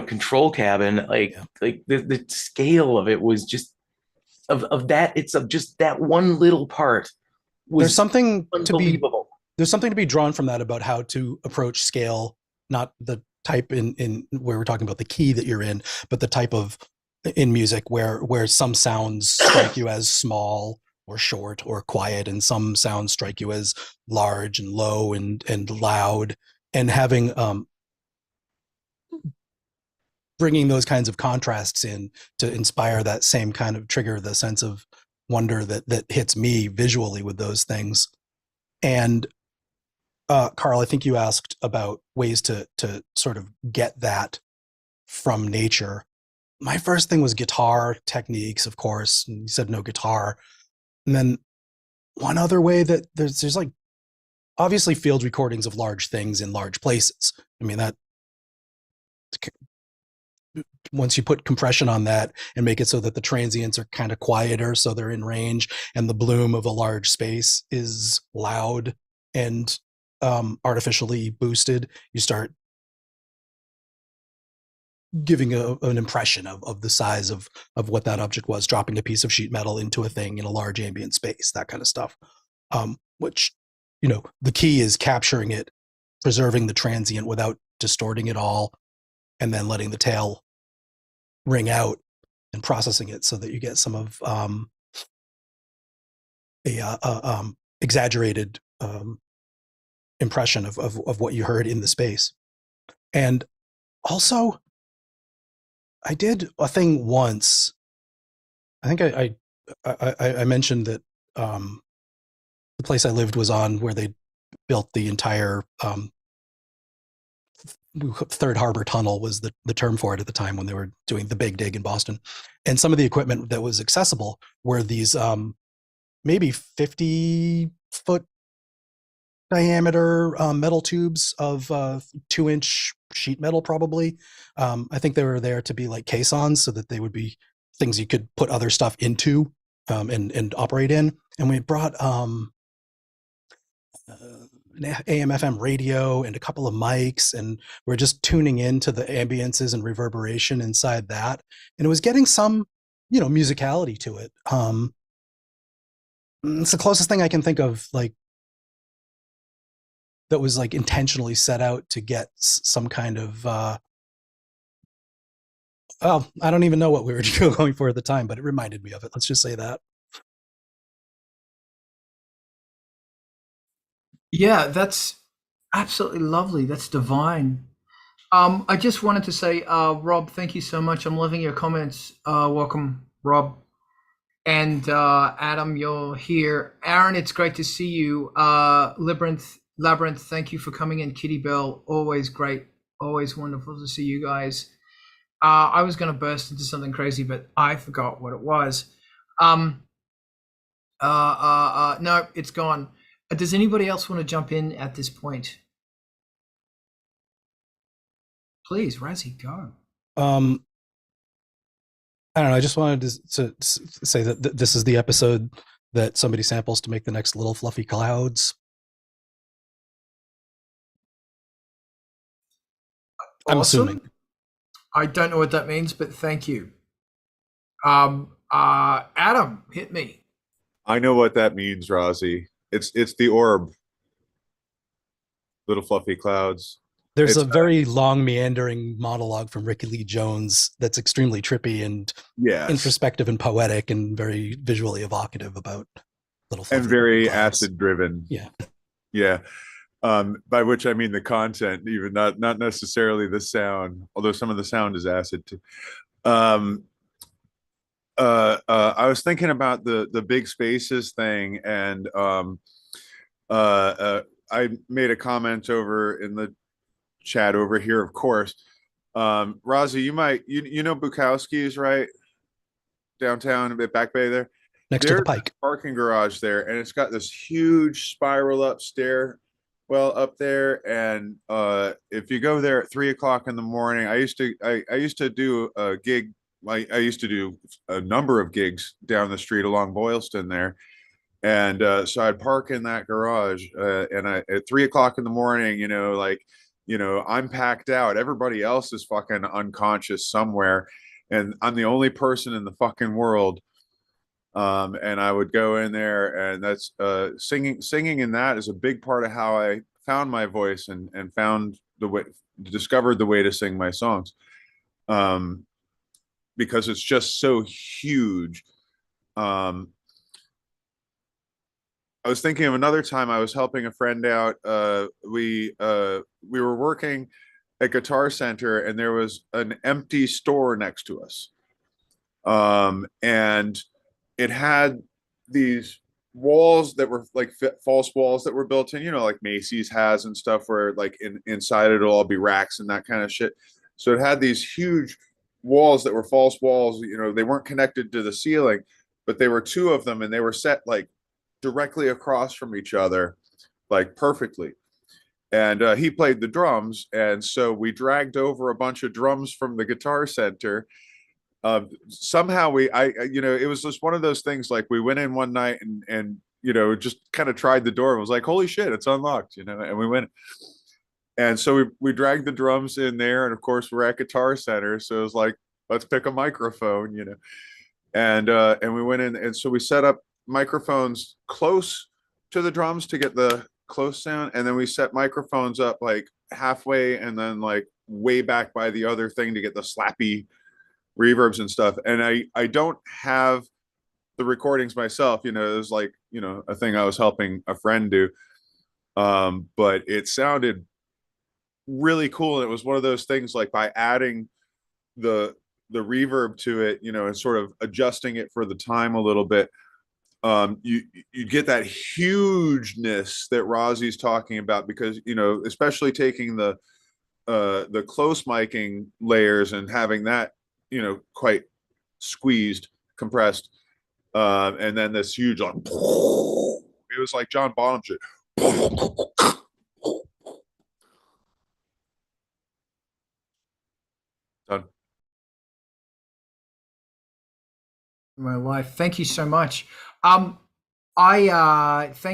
control cabin. Like the scale of it was just of that. It's of just that one little part. There's something to be drawn from that about how to approach scale, not the type in where we're talking about the key that you're in, but the type of in music where some sounds strike you as small or short or quiet, and some sounds strike you as large and low and loud, and having bringing those kinds of contrasts in to inspire that same kind of trigger the sense of wonder that hits me visually with those things. And Carl, I think you asked about ways to sort of get that from nature. My first thing was guitar techniques, of course. And you said no guitar. And then one other way that there's like obviously field recordings of large things in large places. I mean, that once you put compression on that and make it so that the transients are kind of quieter, so they're in range, and the bloom of a large space is loud and artificially boosted, you start giving an impression of the size of what that object was, dropping a piece of sheet metal into a thing in a large ambient space, that kind of stuff. Which, the key is capturing it, preserving the transient without distorting it all, and then letting the tail ring out and processing it so that you get some of exaggerated impression of what you heard in the space. And also, I did a thing once. I think I mentioned that the place I lived was on where they built the entire Third Harbor Tunnel was the term for it at the time when they were doing the big dig in Boston. And some of the equipment that was accessible were these maybe 50-foot diameter metal tubes of 2-inch sheet metal, probably. I think they were there to be like caissons so that they would be things you could put other stuff into and operate in. And we brought an AM FM radio and a couple of mics, and we're just tuning into the ambiances and reverberation inside that, and it was getting some musicality to it. It's the closest thing I can think of, like, that was like intentionally set out to get some kind of well, I don't even know what we were going for at the time, but it reminded me of it. Let's just say that. Yeah, that's absolutely lovely. That's divine. I just wanted to say, Rob, thank you so much. I'm loving your comments. Welcome, Rob. And Adam, you're here. Aaron, it's great to see you. Labyrinth, thank you for coming in. Kitty Bell, always great. Always wonderful to see you guys. I was going to burst into something crazy, but I forgot what it was. No, it's gone. Does anybody else want to jump in at this point? Please, Razzie, go. I don't know. I just wanted to say that this is the episode that somebody samples to make the next Little Fluffy Clouds. Awesome. I'm assuming. I don't know what that means, but thank you. Adam, hit me. I know what that means, Razi. It's the orb. Little Fluffy Clouds. There's a very long meandering monologue from Ricky Lee Jones that's extremely trippy and introspective and poetic and very visually evocative about Little Fluffy and very Clouds. acid driven. Yeah. By which I mean the content, even not necessarily the sound, although some of the sound is acid too. I was thinking about the big spaces thing, and I made a comment over in the chat over here, of course. Razi, you know Bukowski's, right? Downtown, a bit Back Bay there. Next to the Pike. Parking garage there, and it's got this huge spiral up stair up there, and if you go there at 3 o'clock in the morning, I used to do a gig. I used to do a number of gigs down the street along Boylston there, and so I'd park in that garage, and at 3 o'clock in the morning, I'm packed out. Everybody else is fucking unconscious somewhere, and I'm the only person in the fucking world. And I would go in there, and that's singing in that is a big part of how I found my voice and found discovered the way to sing my songs, because it's just so huge. I was thinking of another time I was helping a friend out. We were working at Guitar Center, and there was an empty store next to us, and it had these walls that were like false walls that were built in, like Macy's has and stuff, where like inside it'll all be racks and that kind of shit. So it had these huge walls that were false walls. They weren't connected to the ceiling, but they were two of them, and they were set like directly across from each other, like perfectly. And he played the drums, and so we dragged over a bunch of drums from the Guitar Center. Somehow it was just one of those things, like we went in one night and just kind of tried the door and was like, holy shit, it's unlocked, and we went. And so we dragged the drums in there, and of course we're at Guitar Center, so it was like, let's pick a microphone, and we went in, and so we set up microphones close to the drums to get the close sound, and then we set microphones up like halfway and then like way back by the other thing to get the slappy reverbs and stuff. And I don't have the recordings myself, it was like a thing I was helping a friend do, but it sounded really cool. And it was one of those things, like by adding the reverb to it, you know, and sort of adjusting it for the time a little bit, you get that hugeness that Razi's talking about, because, you know, especially taking the close miking layers and having that, you know, quite squeezed, compressed, and then this huge, like, it was like John Bonham shit. Done. My life. Thank you so much. Thank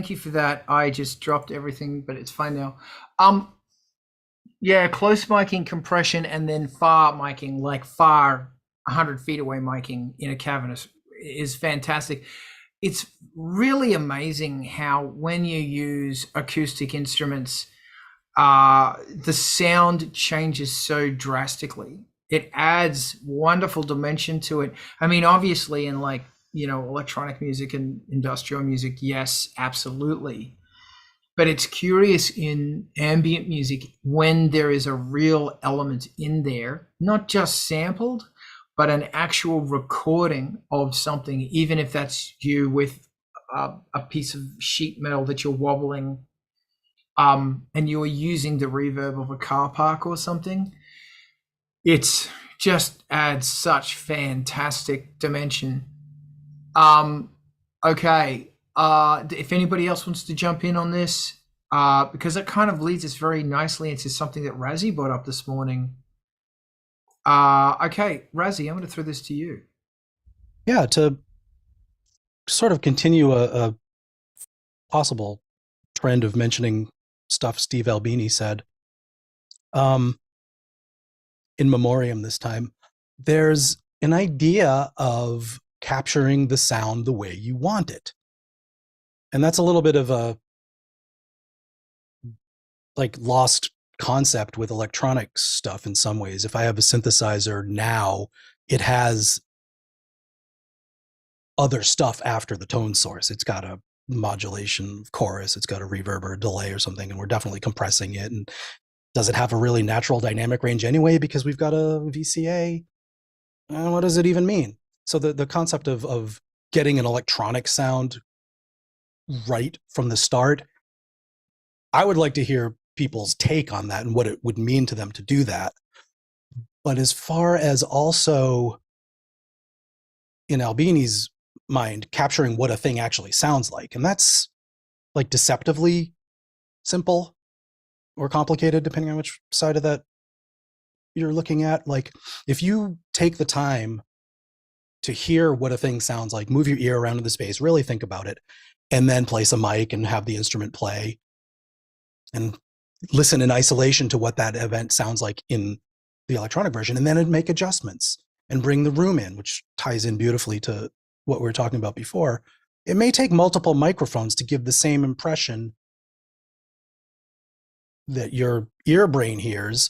you for that. I just dropped everything, but it's fine now. Yeah, close miking, compression, and then far miking, like far 100 feet away miking in a cavern is fantastic. It's really amazing how when you use acoustic instruments, the sound changes so drastically. It adds wonderful dimension to it. I mean, obviously, in like, you know, electronic music and industrial music, yes, absolutely. But it's curious in ambient music when there is a real element in there, not just sampled, but an actual recording of something, even if that's you with a piece of sheet metal that you're wobbling, and you're using the reverb of a car park or something. It's just adds such fantastic dimension. Okay. If anybody else wants to jump in on this, because it kind of leads us very nicely into something that Razi brought up this morning. Okay, Razi, I'm going to throw this to you. Yeah, to sort of continue a possible trend of mentioning stuff Steve Albini said, in memoriam this time, there's an idea of capturing the sound the way you want it. And that's a little bit of a like lost concept with electronic stuff in some ways. If I have a synthesizer now, it has other stuff after the tone source. It's got a modulation chorus, it's got a reverb or a delay or something, and we're definitely compressing it. And does it have a really natural dynamic range anyway because we've got a VCA? What does it even mean? So the concept of getting an electronic sound right from the start, I would like to hear people's take on that and what it would mean to them to do that. But as far as also in Albini's mind, capturing what a thing actually sounds like, and that's like deceptively simple or complicated depending on which side of that you're looking at. Like if you take the time to hear what a thing sounds like, move your ear around in the space, really think about it, and then place a mic and have the instrument play and listen in isolation to what that event sounds like in the electronic version, and then make adjustments and bring the room in, which ties in beautifully to what we were talking about before. It may take multiple microphones to give the same impression that your ear brain hears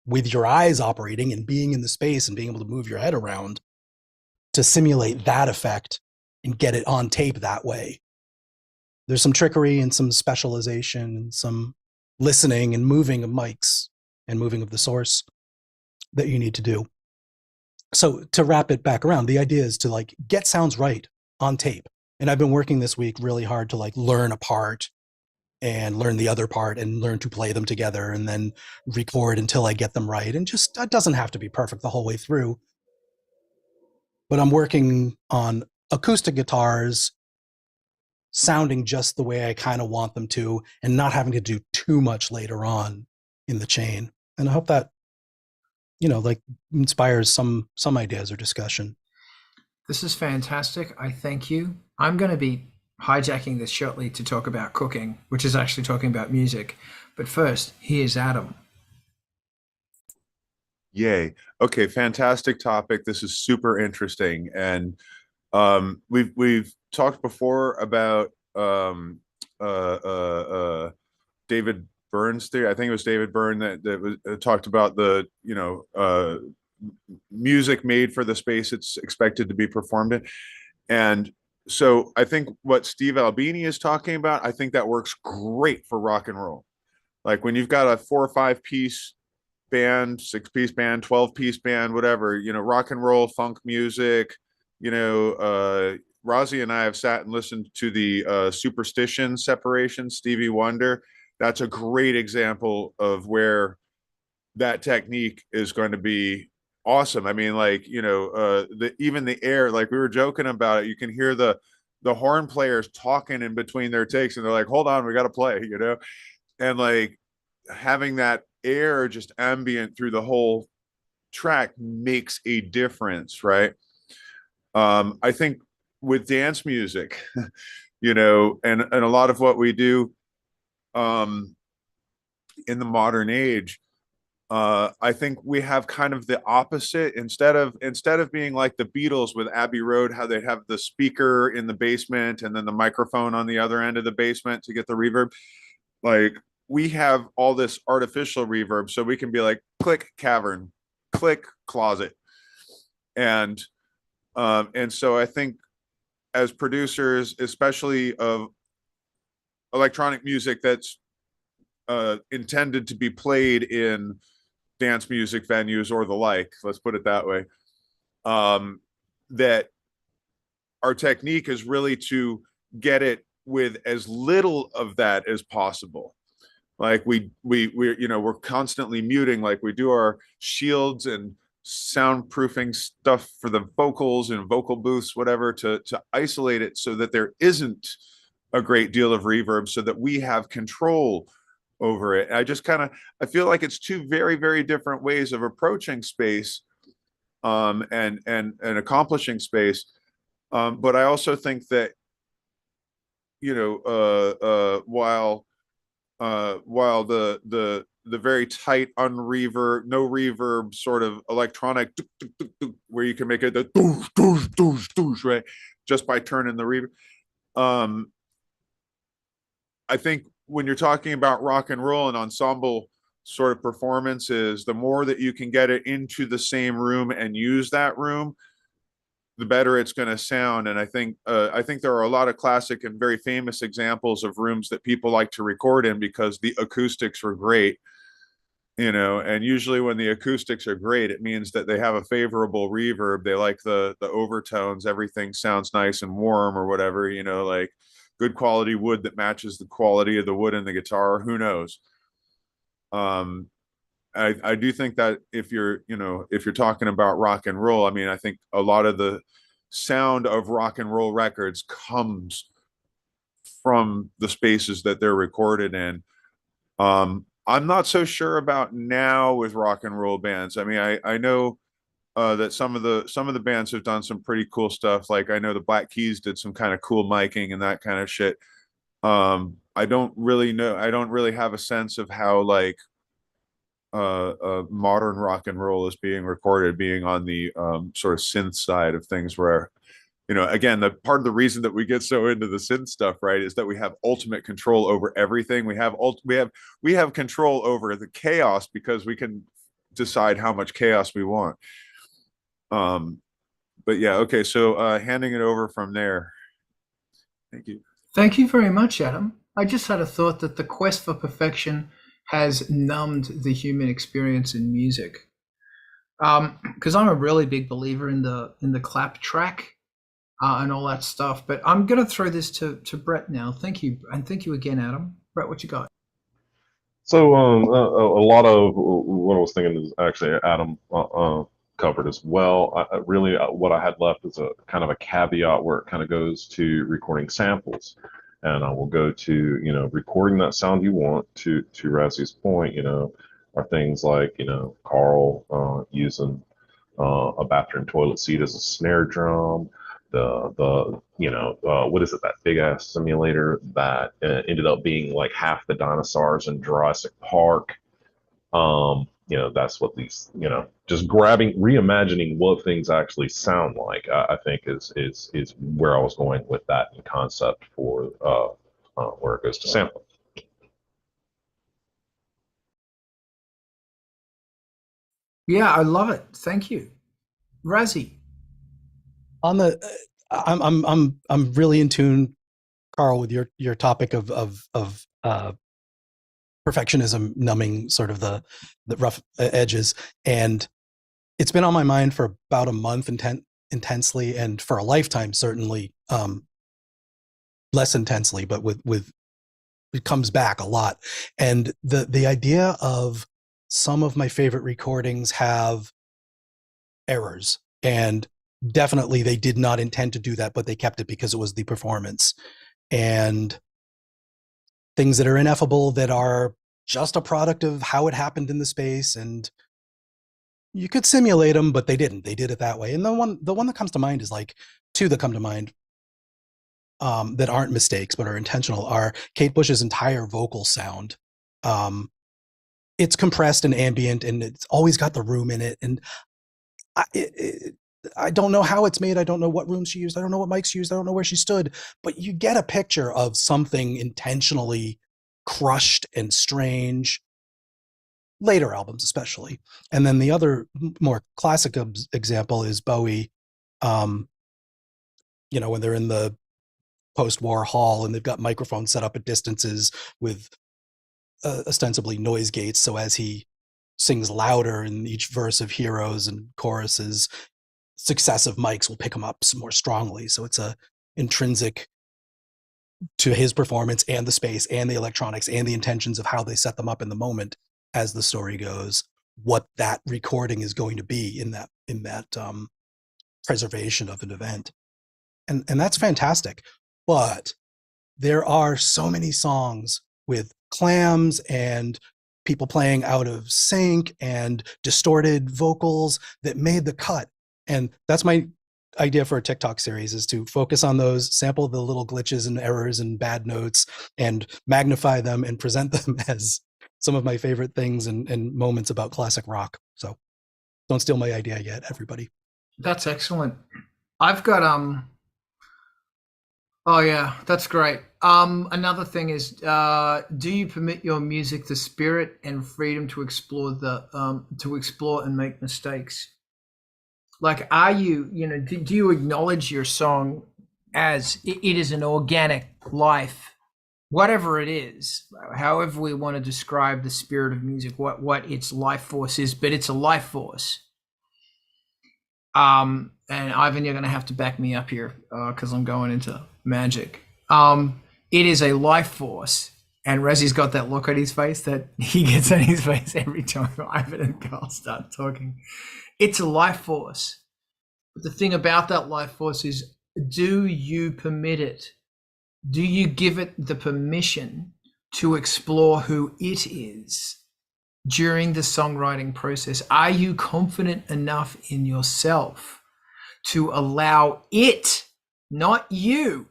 with your eyes operating and being in the space and being able to move your head around to simulate that effect and get it on tape that way. There's some trickery and some specialization and some listening and moving of mics and moving of the source that you need to do. So to wrap it back around, the idea is to like get sounds right on tape. And I've been working this week really hard to like learn a part and learn the other part and learn to play them together and then record until I get them right. And just, it doesn't have to be perfect the whole way through. But I'm working on acoustic guitars sounding just the way I kind of want them to and not having to do too much later on in the chain. And I hope that, you know, like inspires some ideas or discussion. This is fantastic. I thank you. I'm going to be hijacking this shortly to talk about cooking, which is actually talking about music. But first, here's Adam. Yay. Okay, fantastic topic. This is super interesting. And we've talked before about David Byrne's theory. I think it was David Byrne that talked about the, you know, music made for the space it's expected to be performed in. And so I think what Steve Albini is talking about, I think that works great for rock and roll. Like when you've got a 4 or 5 piece band, 6-piece band, 12-piece band, whatever, rock and roll, funk music, Razi and I have sat and listened to the Superstition separation, Stevie Wonder. That's a great example of where that technique is going to be awesome. I mean, like, even the air, like we were joking about it, you can hear the horn players talking in between their takes, and they're like, hold on, we got to play, and like having that air just ambient through the whole track makes a difference, right? I think with dance music, and a lot of what we do in the modern age, I think we have kind of the opposite. Instead of being like the Beatles with Abbey Road, how they have the speaker in the basement and then the microphone on the other end of the basement to get the reverb, like we have all this artificial reverb, so we can be like click cavern, click closet, and so I think as producers, especially of electronic music that's intended to be played in dance music venues or the like, let's put it that way, that our technique is really to get it with as little of that as possible. Like we're constantly muting, like we do our shields and soundproofing stuff for the vocals and vocal booths, whatever, to isolate it so that there isn't a great deal of reverb, so that we have control over it. I feel like it's two very, very different ways of approaching space, and accomplishing space. But I also think that, while the very tight, unreverb, no reverb sort of electronic, where you can make it the doosh, doosh, doosh, doosh, right, just by turning the reverb. I think when you're talking about rock and roll and ensemble sort of performances, the more that you can get it into the same room and use that room, the better it's going to sound. And I think there are a lot of classic and very famous examples of rooms that people like to record in because the acoustics were great, and usually when the acoustics are great, it means that they have a favorable reverb. They like the overtones, everything sounds nice and warm or whatever, like good quality wood that matches the quality of the wood in the guitar. Who knows? I do think that if you're talking about rock and roll, I mean, I think a lot of the sound of rock and roll records comes from the spaces that they're recorded in. I'm not so sure about now with rock and roll bands. I mean, I know that some of the bands have done some pretty cool stuff. Like I know the Black Keys did some kind of cool miking and that kind of shit. I don't really know. I don't really have a sense of how like modern rock and roll is being recorded, being on the sort of synth side of things, where again, the part of the reason that we get so into the synth stuff, right, is that we have ultimate control over everything. We have control over the chaos because we can decide how much chaos we want. But yeah, okay, so handing it over from there. Thank you. Thank you very much, Adam. I just had a thought that the quest for perfection has numbed the human experience in music. Because I'm a really big believer in the clap track and all that stuff. But I'm going to throw this to Brett now. Thank you, and thank you again, Adam. Brett, what you got? So a lot of what I was thinking is actually Adam covered as well. Really, what I had left is a kind of a caveat where it kind of goes to recording samples, and I will go to recording that sound you want. To Razi's point, are things like Carl using a bathroom toilet seat as a snare drum. What is it, that big ass simulator that ended up being like half the dinosaurs in Jurassic Park. That's what these, just reimagining what things actually sound like, I think is where I was going with that in concept for where it goes to sampling. Yeah, I love it. Thank you, Razi. On the, I'm really in tune, Carl, with your topic of perfectionism numbing sort of the rough edges. And it's been on my mind for about a month intensely, and for a lifetime, certainly less intensely, but with it comes back a lot. And the idea of some of my favorite recordings have errors, and definitely they did not intend to do that, but they kept it because it was the performance. And things that are ineffable, that are just a product of how it happened in the space, and you could simulate them, but they didn't. They did it that way. And the one that comes to mind is like two that come to mind that aren't mistakes but are intentional are Kate Bush's entire vocal sound. It's compressed and ambient, and it's always got the room in it. And I don't know how it's made. I don't know what room she used. I don't know what mics she used. I don't know where she stood. But you get a picture of something intentionally crushed and strange. Later albums, especially. And then the other more classic example is Bowie. When they're in the post-war hall and they've got microphones set up at distances with ostensibly noise gates, so as he sings louder in each verse of Heroes and choruses, successive mics will pick him up some more strongly. So it's a intrinsic to his performance and the space and the electronics and the intentions of how they set them up in the moment, as the story goes, what that recording is going to be in that preservation of an event. And that's fantastic. But there are so many songs with clams and people playing out of sync and distorted vocals that made the cut. And that's my idea for a TikTok series, is to focus on those, sample the little glitches and errors and bad notes, and magnify them and present them as some of my favorite things and moments about classic rock. So don't steal my idea yet, everybody. That's excellent. I've got oh yeah, that's great. Another thing is, do you permit your music the spirit and freedom to explore and make mistakes? Like, are you, do you acknowledge your song as it is an organic life? Whatever it is, however we want to describe the spirit of music, what its life force is, but it's a life force. And Ivan, you're going to have to back me up here because I'm going into magic. It is a life force, and Razi's got that look on his face that he gets on his face every time Ivan and Carl start talking. It's a life force. But the thing about that life force is, do you permit it? Do you give it the permission to explore who it is during the songwriting process? Are you confident enough in yourself to allow it, not you,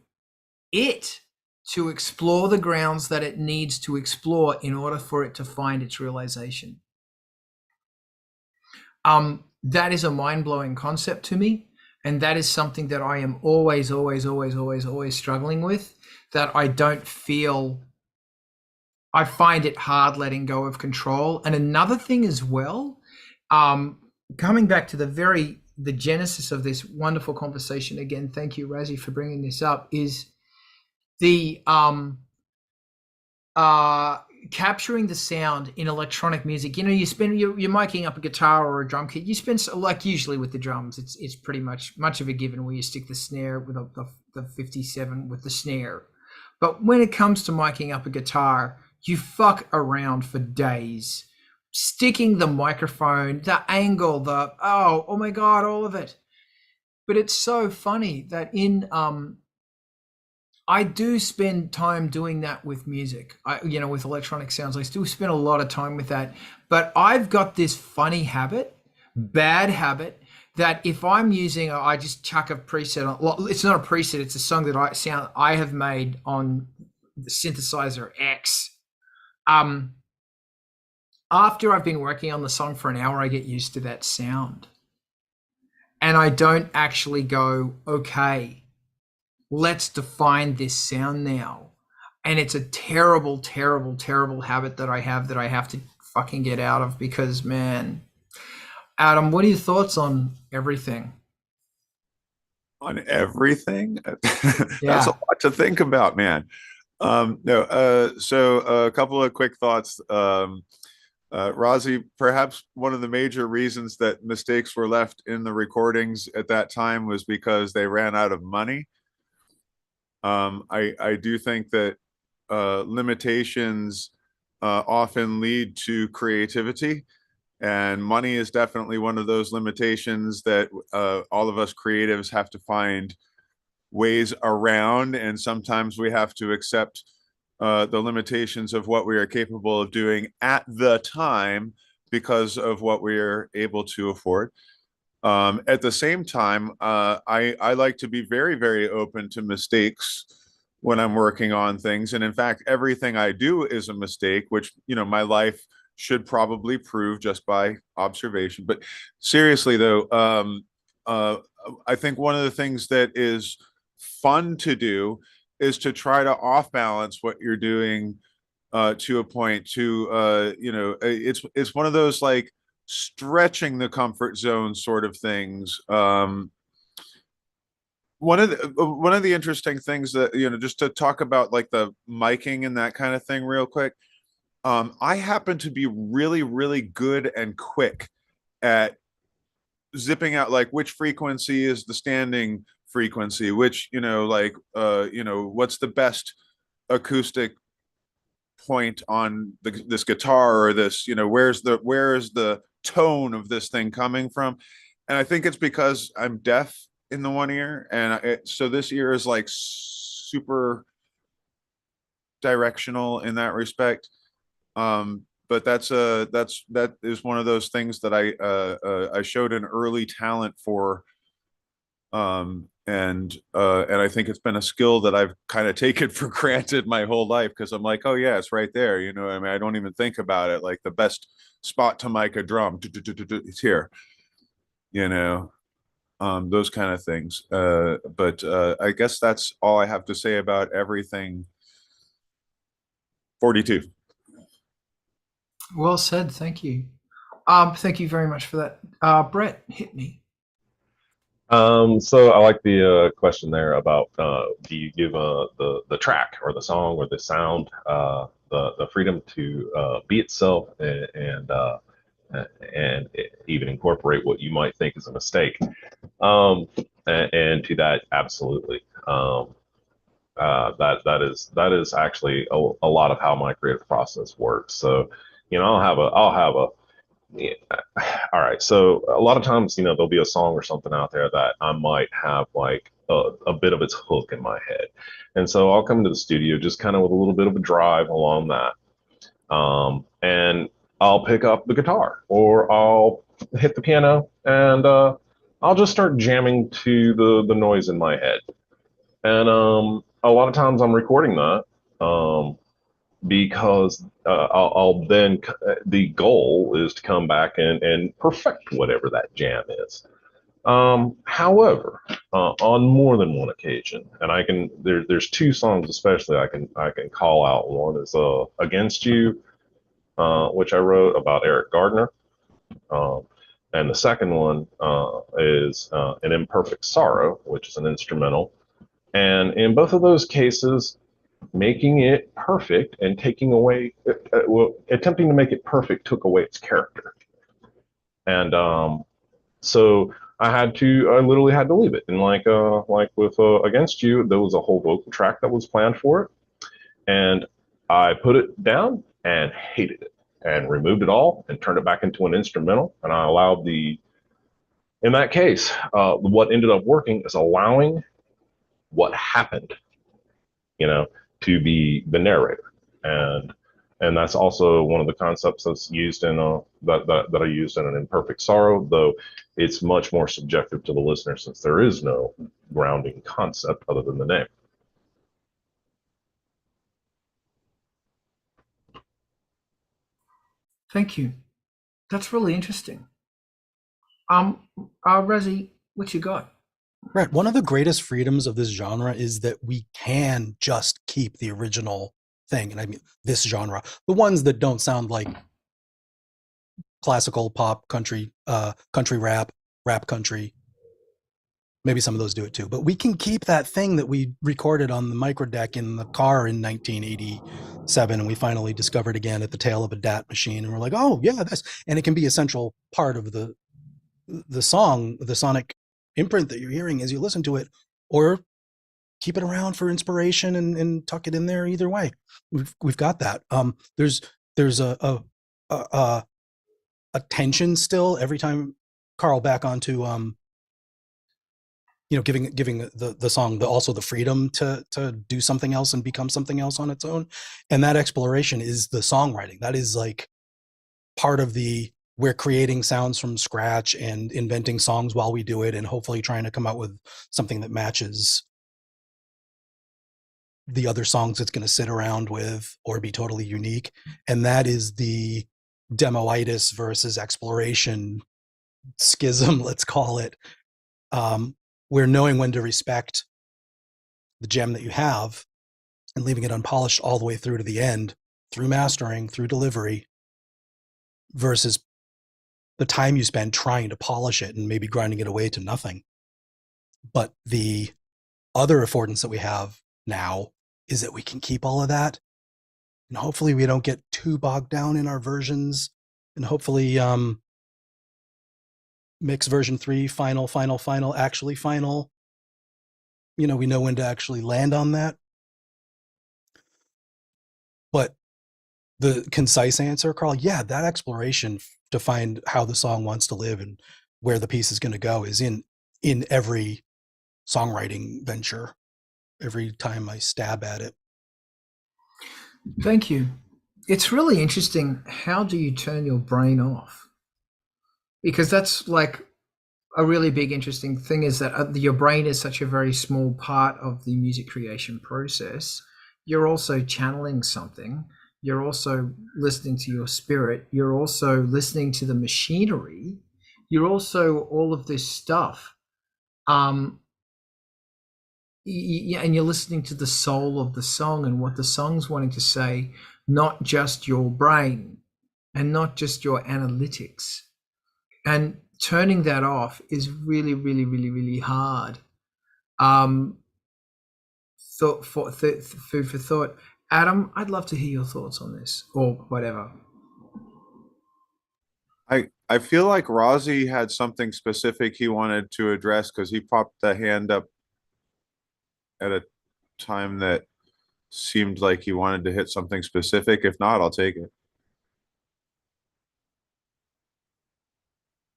it, to explore the grounds that it needs to explore in order for it to find its realization? That is a mind-blowing concept to me. And that is something that I am always struggling with, that I don't feel, I find it hard letting go of control. And another thing as well, coming back to the genesis of this wonderful conversation, again, thank you, Razi, for bringing this up, is the capturing the sound in electronic music. you're miking up a guitar or a drum kit. You spend, like usually with the drums, it's pretty much of a given where you stick the snare with the 57 with the snare. But when it comes to miking up a guitar, you fuck around for days, sticking the microphone, the angle, oh my God, all of it. But it's so funny that I do spend time doing that with music. With electronic sounds, I still spend a lot of time with that. But I've got this funny habit, bad habit, that if I'm using, I just chuck a preset on. Well, it's not a preset; it's a song that I have made on the synthesizer X. After I've been working on the song for an hour, I get used to that sound, and I don't actually go, okay, let's define this sound now. And it's a terrible, terrible, terrible habit that I have to fucking get out of, because, man, Adam, what are your thoughts on everything? On everything? Yeah. That's a lot to think about, man. No, so a couple of quick thoughts. Razi, perhaps one of the major reasons that mistakes were left in the recordings at that time was because they ran out of money. I do think that limitations often lead to creativity, and money is definitely one of those limitations that all of us creatives have to find ways around, and sometimes we have to accept the limitations of what we are capable of doing at the time because of what we are able to afford. At the same time, I like to be very, very open to mistakes when I'm working on things. And in fact, everything I do is a mistake, which, you know, my life should probably prove just by observation. But seriously, though, I think one of the things that is fun to do is to try to off balance what you're doing to a point to you know, it's one of those like stretching the comfort zone sort of things. One of the interesting things that, you know, just to talk about like the miking and that kind of thing real quick. I happen to be really, really good and quick at zipping out like which frequency is the standing frequency, which, you know, like you know, what's the best acoustic point on this guitar, or this, you know, where's the tone of this thing coming from. And I think it's because I'm deaf in the one ear, and so this ear is like super directional in that respect. But that is one of those things that I showed an early talent for, and I think it's been a skill that I've kind of taken for granted my whole life, because I'm like, oh yeah, it's right there, you know. I mean, I don't even think about it. Like the best spot to mic a drum, it's here, you know. Those kind of things. But I guess that's all I have to say about everything 42. Well said. Thank you. Thank you very much for that. Brett, hit me. So I like the question there about do you give the track or the song or the sound the freedom to be itself, and even incorporate what you might think is a mistake. And to that, absolutely. That is actually a lot of how my creative process works. So, you know, I'll have a yeah. All right. So a lot of times, you know, there'll be a song or something out there that I might have like a bit of its hook in my head. And so I'll come to the studio just kind of with a little bit of a drive along that. And I'll pick up the guitar or I'll hit the piano, and I'll just start jamming to the noise in my head. And a lot of times I'm recording that. Because I'll then, the goal is to come back and perfect whatever that jam is. However, on more than one occasion, and there's two songs especially I can call out. One is Against You, which I wrote about Eric Gardner, and the second one is An Imperfect Sorrow, which is an instrumental. And in both of those cases, making it perfect and taking away, well, attempting to make it perfect took away its character. And so I literally had to leave it. And like with Against You, there was a whole vocal track that was planned for it. And I put it down and hated it and removed it all and turned it back into an instrumental. And I allowed in that case, what ended up working is allowing what happened, you know, to be the narrator. And that's also one of the concepts that's used in that I used in An Imperfect Sorrow, though it's much more subjective to the listener since there is no grounding concept other than the name. Thank you. That's really interesting. Razi, what you got? Right. One of the greatest freedoms of this genre is that we can just keep the original thing. And I mean, this genre, the ones that don't sound like classical pop, country, country rap country, Maybe some of those do it too, but we can keep that thing that we recorded on the micro deck in the car in 1987, and we finally discovered again at the tail of a DAT machine, and we're like, oh yeah, that's, and it can be a central part of the song, the sonic imprint that you're hearing as you listen to it, or keep it around for inspiration and tuck it in there. Either way, we've got that. There's a tension still every time, Carl, back onto giving the song also the freedom to do something else and become something else on its own. And that exploration is the songwriting. That is like part of we're creating sounds from scratch and inventing songs while we do it, and hopefully trying to come out with something that matches the other songs it's going to sit around with or be totally unique. And that is the demoitis versus exploration schism, let's call it. Where knowing when to respect the gem that you have and leaving it unpolished all the way through to the end, through mastering, through delivery, versus the time you spend trying to polish it and maybe grinding it away to nothing. But the other affordance that we have now is that we can keep all of that, and hopefully we don't get too bogged down in our versions, and hopefully mix version 3 final, actually final, we know when to actually land on that. But the concise answer, Carl, yeah, that exploration to find how the song wants to live and where the piece is going to go is in every songwriting venture, every time I stab at it. Thank you. It's really interesting. How do you turn your brain off? Because that's like a really big interesting thing, is that your brain is such a very small part of the music creation process. You're also channeling something. You're also listening to your spirit. You're also listening to the machinery. You're also all of this stuff. And you're listening to the soul of the song and what the song's wanting to say, not just your brain and not just your analytics. And turning that off is really, really, really, really hard. Food for thought. Adam, I'd love to hear your thoughts on this, or whatever. I feel like Razi had something specific he wanted to address, because he popped the hand up at a time that seemed like he wanted to hit something specific. If not, I'll take it.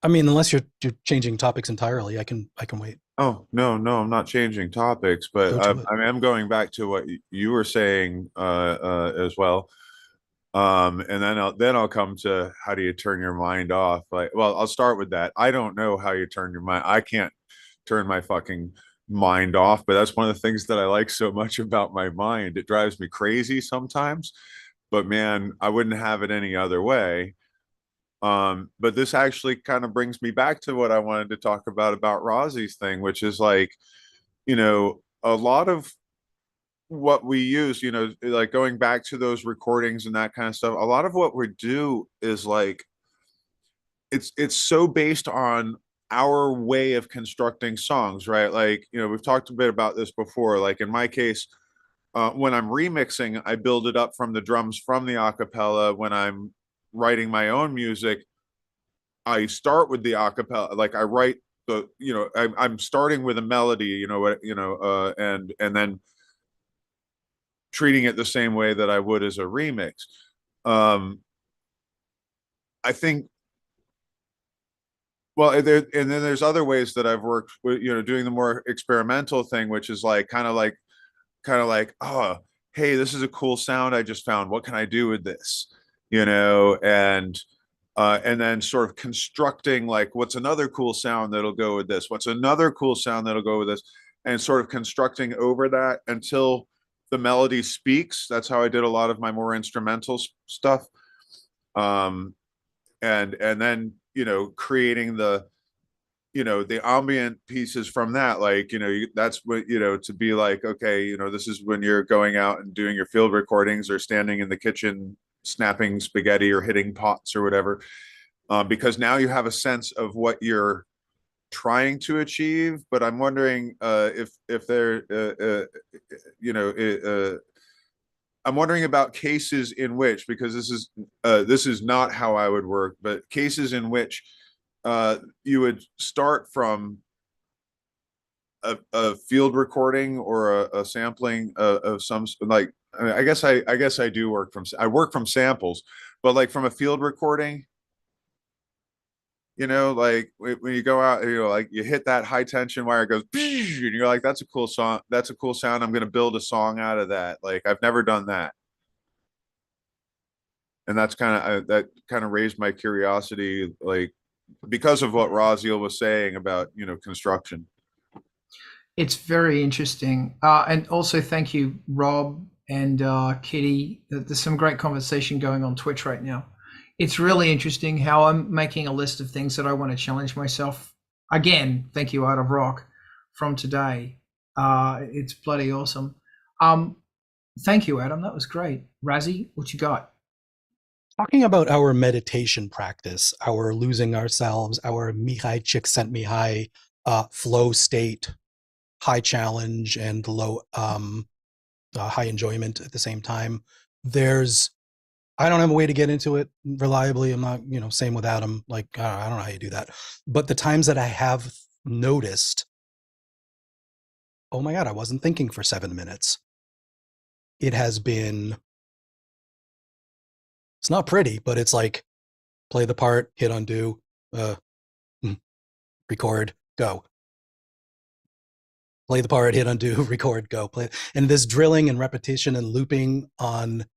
I mean, unless you're changing topics entirely, I can wait. Oh, no, I'm not changing topics, but I am going back to what you were saying as well. And then I'll come to how do you turn your mind off? Like, well, I'll start with that. I don't know how you turn your mind. I can't turn my fucking mind off, but that's one of the things that I like so much about my mind. It drives me crazy sometimes, but man, I wouldn't have it any other way. But this actually kind of brings me back to what I wanted to talk about Razi's thing, which is like, a lot of what we use, like going back to those recordings and that kind of stuff, a lot of what we do is like, it's so based on our way of constructing songs, right? Like, we've talked a bit about this before. Like in my case, when I'm remixing, I build it up from the drums, from the acapella. When I'm writing my own music, I start with the acapella. Like I write I'm starting with a melody, and then treating it the same way that I would as a remix. I think, well, and then there's other ways that I've worked with, doing the more experimental thing, which is like kind of like, oh, hey, this is a cool sound I just found. What can I do with this? And then sort of constructing like, what's another cool sound that'll go with this? What's another cool sound that'll go with this? And sort of constructing over that until the melody speaks. That's how I did a lot of my more instrumental stuff. And then, creating the ambient pieces from that, like, that's what, to be like, okay, this is when you're going out and doing your field recordings or standing in the kitchen snapping spaghetti or hitting pots or whatever, because now you have a sense of what you're trying to achieve, but I'm wondering if they're I'm wondering about cases in which, because this is not how I would work, but cases in which you would start from a field recording or a sampling of some, like, I guess I do work from samples, but like from a field recording, like when you go out, like you hit that high tension wire, it goes, and you're like, that's a cool song. That's a cool sound. I'm going to build a song out of that. Like, I've never done that. And that's that kind of raised my curiosity, like, because of what Raziel was saying about, construction. It's very interesting. And also thank you, Rob and Kitty. There's some great conversation going on Twitch right now. It's really interesting how I'm making a list of things that I want to challenge myself. Again, thank you, Art of Rock, from today. It's bloody awesome. Thank you, Adam. That was great. Razzie, what you got? Talking about our meditation practice, our losing ourselves, our Mihai Csikszentmihalyi flow state, high challenge and low high enjoyment at the same time. I don't have a way to get into it reliably. I'm not, same with Adam. Like, I don't know how you do that. But the times that I have noticed, oh my God, I wasn't thinking for 7 minutes. It has been, it's not pretty, but it's like, play the part, hit undo, record, go. Play the part, hit undo, record, go. Play. And this drilling and repetition and looping on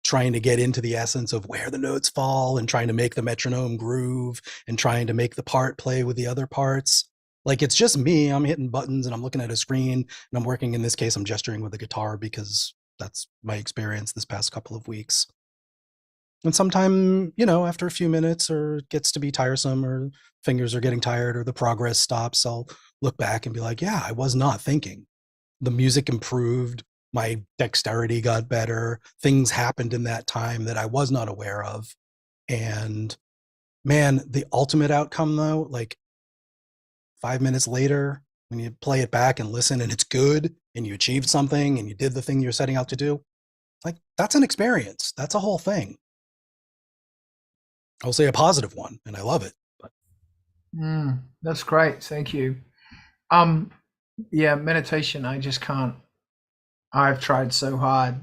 trying to get into the essence of where the notes fall and trying to make the metronome groove and trying to make the part play with the other parts. Like, it's just me. I'm hitting buttons and I'm looking at a screen and I'm working. In this case, I'm gesturing with the guitar because that's my experience this past couple of weeks. And sometime, after a few minutes, or it gets to be tiresome, or fingers are getting tired, or the progress stops, I'll look back and be like, yeah, I was not thinking. The music improved. My dexterity got better. Things happened in that time that I was not aware of. And man, the ultimate outcome though, like 5 minutes later, when you play it back and listen and it's good and you achieved something and you did the thing you're setting out to do, like, that's an experience. That's a whole thing. I'll say a positive one, and I love it. But. That's great. Thank you. Yeah, meditation, I just can't. I've tried so hard,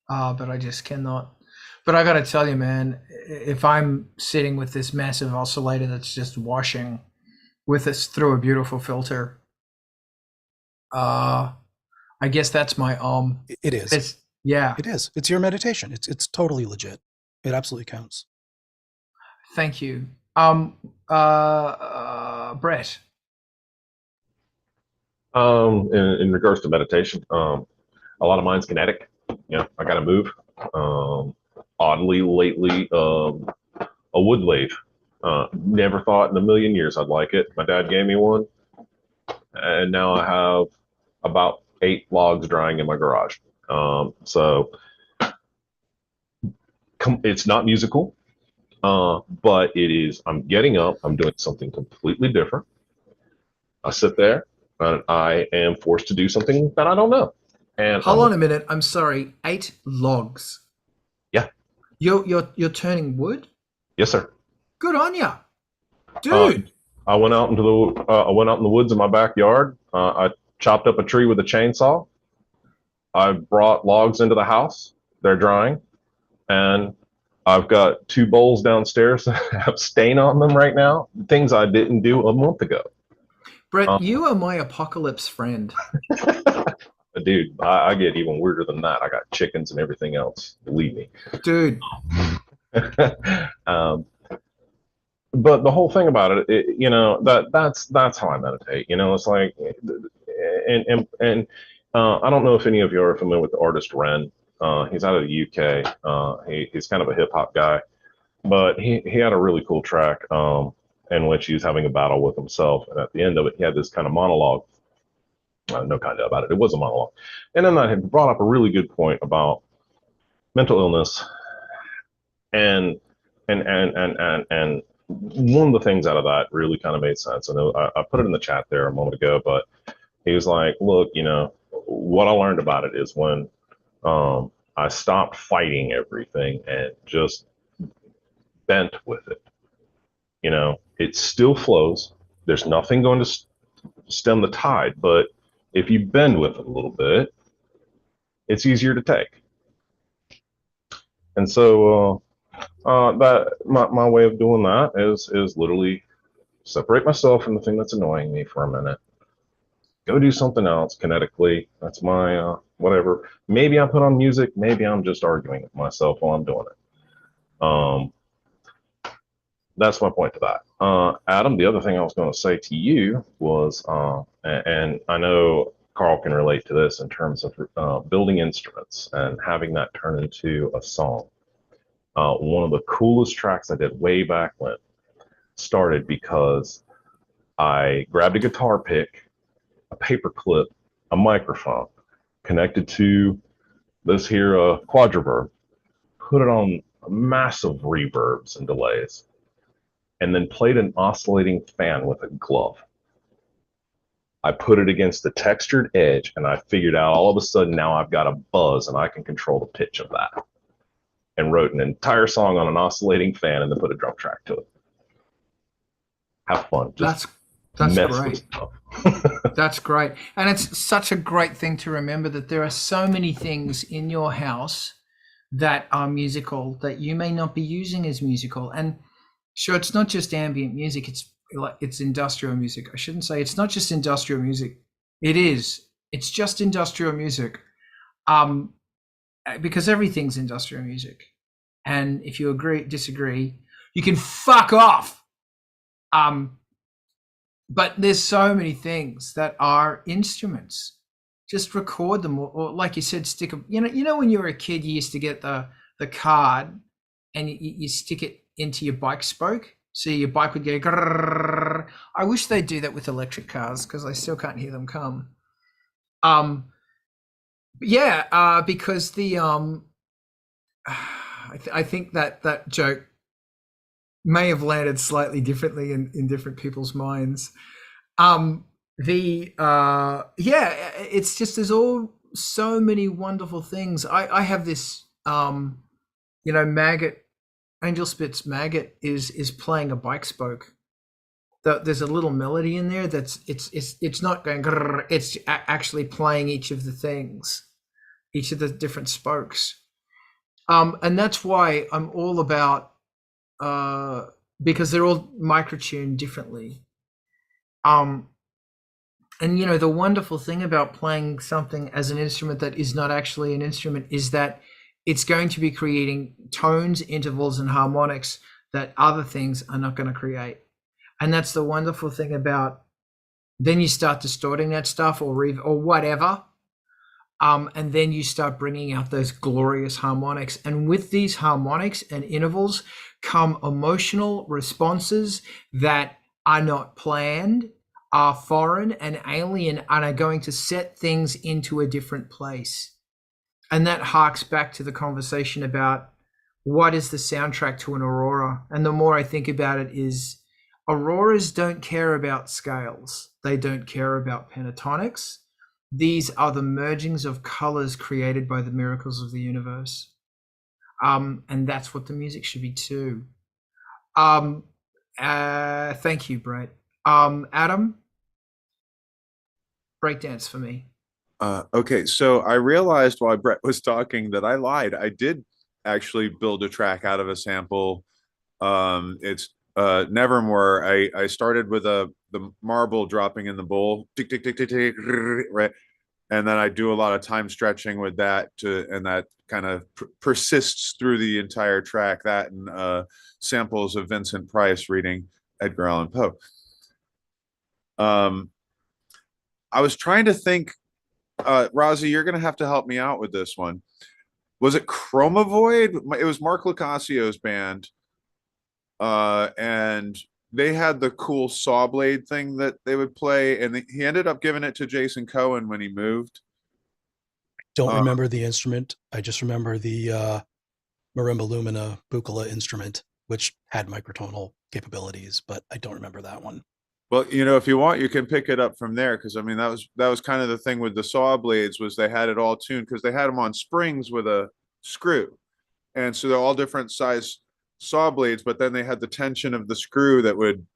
but I just cannot. But I got to tell you, man, if I'm sitting with this massive oscillator that's just washing with us through a beautiful filter, I guess that's my It is. Yeah. It is. It's your meditation. It's totally legit. It absolutely counts. Thank you. Brett. In regards to meditation, a lot of mine's kinetic. I got to move. Oddly, lately, a wood lathe. Never thought in a million years I'd like it. My dad gave me one, and now I have about 8 logs drying in my garage. So it's not musical, but it is. I'm getting up. I'm doing something completely different. I sit there, and I am forced to do something that I don't know. And hold on a minute. I'm sorry. 8 logs. Yeah. You're turning wood? Yes, sir. Good on ya, dude. I went out into the woods in my backyard. I chopped up a tree with a chainsaw. I brought logs into the house. They're drying, and I've got 2 bowls downstairs that have stain on them right now. Things I didn't do a month ago. Brett, you are my apocalypse friend. Dude, I get even weirder than that. I got chickens and everything else. Believe me, dude. But the whole thing about it, that's how I meditate. It's like, and I don't know if any of you are familiar with the artist Ren. He's out of the UK. He's kind of a hip hop guy, but he had a really cool track in which he was having a battle with himself, and at the end of it, he had this kind of monologue. No kind of about it. It was a monologue, and then I had brought up a really good point about mental illness and one of the things out of that really kind of made sense. And I put it in the chat there a moment ago, but he was like, look, what I learned about it is when I stopped fighting everything and just bent with it. It still flows. There's nothing going to stem the tide, but if you bend with it a little bit, it's easier to take. And so that my way of doing that is literally separate myself from the thing that's annoying me for a minute. Go do something else kinetically. That's my whatever. Maybe I put on music. Maybe I'm just arguing with myself while I'm doing it. That's my point to that. Adam, the other thing I was going to say to you was, and I know Carl can relate to this in terms of building instruments and having that turn into a song. One of the coolest tracks I did way back when started because I grabbed a guitar pick, a paper clip, a microphone, connected to this here quadriverb, put it on massive reverbs and delays, and then played an oscillating fan with a glove. I put it against the textured edge, and I figured out all of a sudden now I've got a buzz and I can control the pitch of that. And wrote an entire song on an oscillating fan and then put a drum track to it. Have fun. That's great. That's great. And it's such a great thing to remember that there are so many things in your house that are musical that you may not be using as musical. And sure, it's not just ambient music, it's industrial music. I shouldn't say it's not just industrial music. It is. It's just industrial music. Because everything's industrial music. And if you disagree, you can fuck off. But there's so many things that are instruments. Just record them, or like you said, stick them. When you were a kid, you used to get the card and you stick it into your bike spoke, so your bike would go grrr. I wish they'd do that with electric cars because I still can't hear them come. Because the I think that joke may have landed slightly differently in different people's minds. It's just there's all so many wonderful things. I have this maggot. Angelspit's maggot is playing a bike spoke. There's a little melody in there it's not going grrr, it's actually playing each of the things, each of the different spokes. And that's why I'm all about because they're all microtuned differently. And the wonderful thing about playing something as an instrument that is not actually an instrument is that it's going to be creating tones, intervals, and harmonics that other things are not going to create. And that's the wonderful thing about, then you start distorting that stuff or whatever. And then you start bringing out those glorious harmonics. And with these harmonics and intervals come emotional responses that are not planned, are foreign and alien, and are going to set things into a different place. And that harks back to the conversation about what is the soundtrack to an aurora. And the more I think about it is auroras don't care about scales. They don't care about pentatonics. These are the mergings of colors created by the miracles of the universe. And that's what the music should be too. Thank you, Brett. Adam, breakdance for me. Okay, so I realized while Brett was talking that I lied. I did actually build a track out of a sample. It's Nevermore. I started with the marble dropping in the bowl, tick tick tick tick tick, right, and then I do a lot of time stretching with that and that kind of persists through the entire track. That and samples of Vincent Price reading Edgar Allan Poe. I was trying to think. Razi, you're going to have to help me out with this one. Was it Chroma Void? It was Mark Lucasio's band. And they had the cool saw blade thing that they would play. And he ended up giving it to Jason Cohen when he moved. Don't remember the instrument. I just remember the Marimba Lumina Buccola instrument, which had microtonal capabilities, but I don't remember that one. Well, if you want, you can pick it up from there, because I mean that was kind of the thing with the saw blades, was they had it all tuned because they had them on springs with a screw, and so they're all different size saw blades, but then they had the tension of the screw that would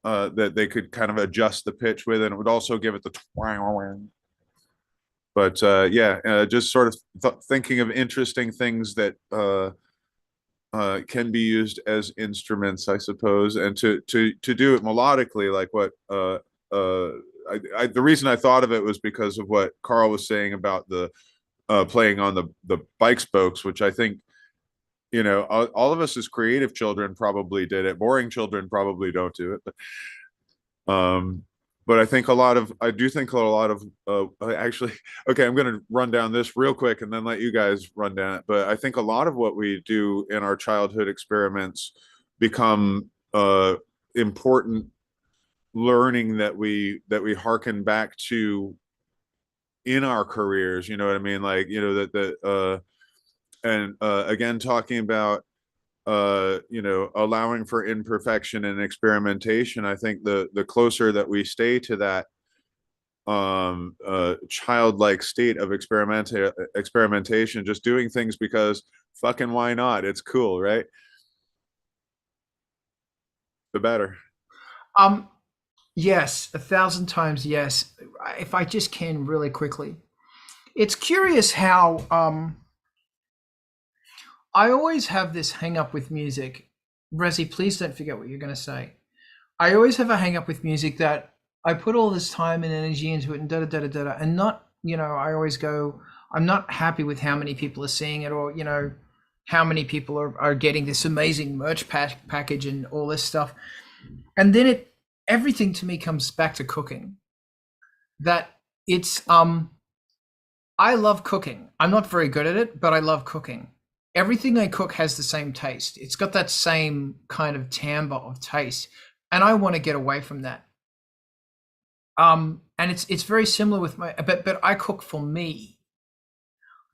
that they could kind of adjust the pitch with, and it would also give it the twang. But just sort of thinking of interesting things that can be used as instruments, I suppose, and to do it melodically, like what the reason I thought of it was because of what Carl was saying about the playing on the bike spokes, which I think, all of us as creative children probably did it. Boring children probably don't do it, but I think I do think a lot of actually, okay, I'm going to run down this real quick and then let you guys run down it. But I think a lot of what we do in our childhood experiments become important learning that we hearken back to in our careers. You know what I mean? Like, again, talking about allowing for imperfection and experimentation. I think the closer that we stay to that childlike state of experimentation, just doing things because fucking why not? It's cool, right? The better. Yes, 1,000 times yes. If I just can really quickly. It's curious how I always have this hang up with music. Razi, please don't forget what you're going to say. I always have a hang up with music that I put all this time and energy into it and da-da-da-da-da, and not, I always go, I'm not happy with how many people are seeing it, or, how many people are getting this amazing merch package and all this stuff. And then everything to me comes back to cooking. That it's, I love cooking. I'm not very good at it, but I love cooking. Everything I cook has the same taste. It's got that same kind of timbre of taste, and I want to get away from that. And it's very similar with but I cook for me.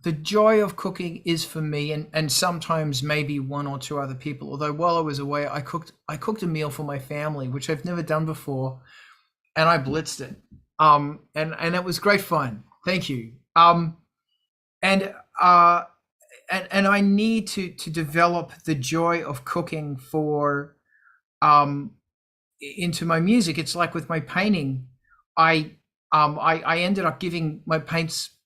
The joy of cooking is for me, and sometimes maybe one or two other people. Although while I was away, I cooked a meal for my family, which I've never done before, and I blitzed it. And it was great fun. Thank you. And I need to develop the joy of cooking for into my music. It's like with my painting, I ended up giving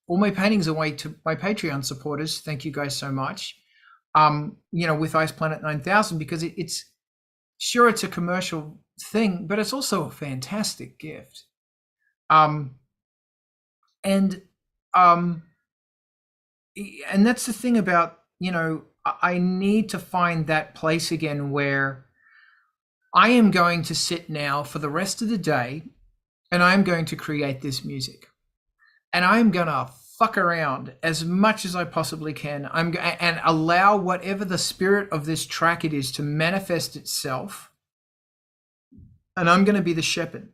all my paintings away to my Patreon supporters. Thank you guys so much. With Ice Planet 9000, because it's a commercial thing, but it's also a fantastic gift. And that's the thing about, I need to find that place again where I am going to sit now for the rest of the day and I'm going to create this music. And I'm going to fuck around as much as I possibly can. And allow whatever the spirit of this track it is to manifest itself. And I'm going to be the shepherd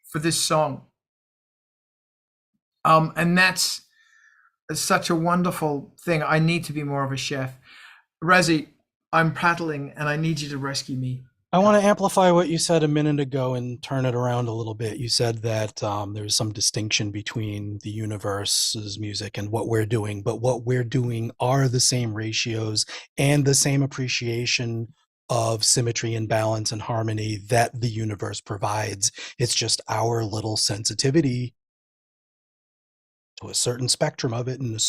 for this song. And that's such a wonderful thing. I need to be more of a chef. Razi, I'm prattling and I need you to rescue me. I want to amplify what you said a minute ago and turn it around a little bit. You said that there's some distinction between the universe's music and what we're doing, but what we're doing are the same ratios and the same appreciation of symmetry and balance and harmony that the universe provides. It's just our little sensitivity to a certain spectrum of it and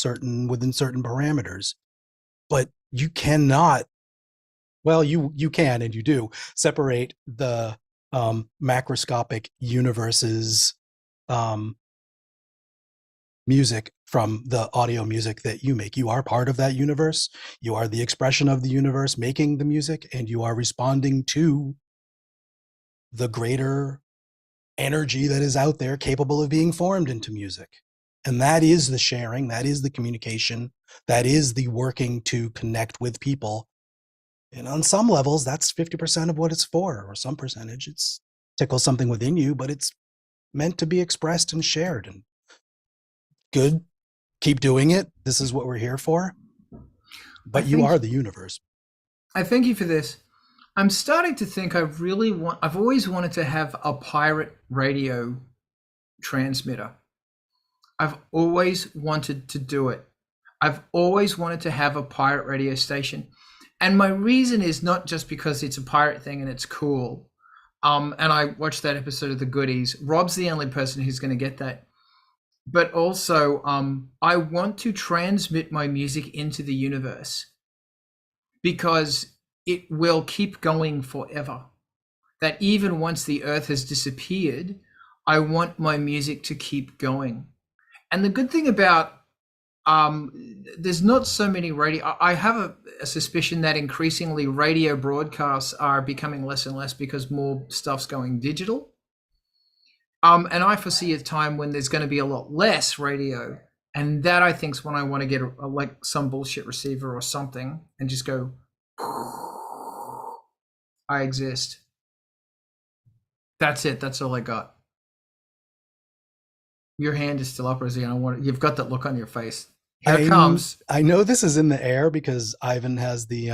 within certain parameters. But you cannot, well, you can, and you do, separate the macroscopic universe's music from the audio music that you make. You are part of that universe. You are the expression of the universe making the music, and you are responding to the greater energy that is out there capable of being formed into music. And that is the sharing, that is the communication, that is the working to connect with people. And on some levels, that's 50% of what it's for, or some percentage. It's tickles something within you, but it's meant to be expressed and shared. And good, keep doing it. This is what we're here for. But you are the universe. I thank you for this. I'm starting to think I've always wanted to have a pirate radio transmitter. I've always wanted to do it. I've always wanted to have a pirate radio station. And my reason is not just because it's a pirate thing and it's cool. And I watched that episode of The Goodies. Rob's the only person who's going to get that. But also, I want to transmit my music into the universe because it will keep going forever. That even once the earth has disappeared, I want my music to keep going. And the good thing about there's not so many radio. I have a suspicion that increasingly radio broadcasts are becoming less and less because more stuff's going digital. And I foresee a time when there's going to be a lot less radio, and that I think is when I want to get like some bullshit receiver or something and just go, I exist. That's it. That's all I got. Your hand is still up, Raziel. You've got that look on your face. Here it comes. I know this is in the air because Ivan has the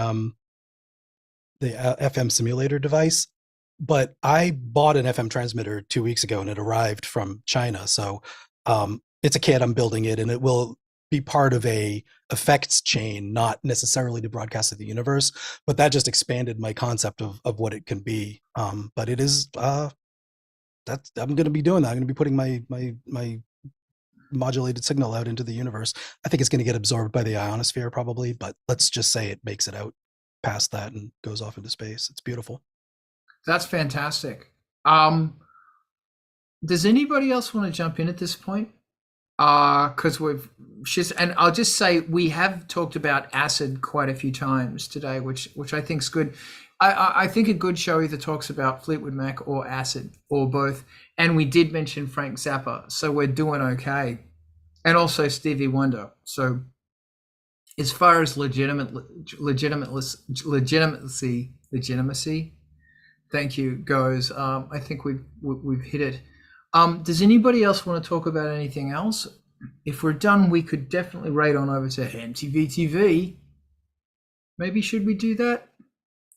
FM simulator device, but I bought an FM transmitter 2 weeks ago and it arrived from China. So it's a kit. I'm building it, and it will be part of a effects chain, not necessarily to broadcast to the universe. But that just expanded my concept of what it can be. But it is I'm going to be doing that. I'm going to be putting my modulated signal out into the universe. I think it's going to get absorbed by the ionosphere probably, but let's just say it makes it out past that and goes off into space. It's beautiful. That's fantastic. Does anybody else want to jump in at this point? Because and I'll just say we have talked about acid quite a few times today, which I think is good. I think a good show either talks about Fleetwood Mac or acid or both. And we did mention Frank Zappa, so we're doing okay. And also Stevie Wonder. So as far as legitimacy, thank you, goes, I think we've hit it. Does anybody else want to talk about anything else? If we're done, we could definitely raid on over to MTV TV. Maybe should we do that?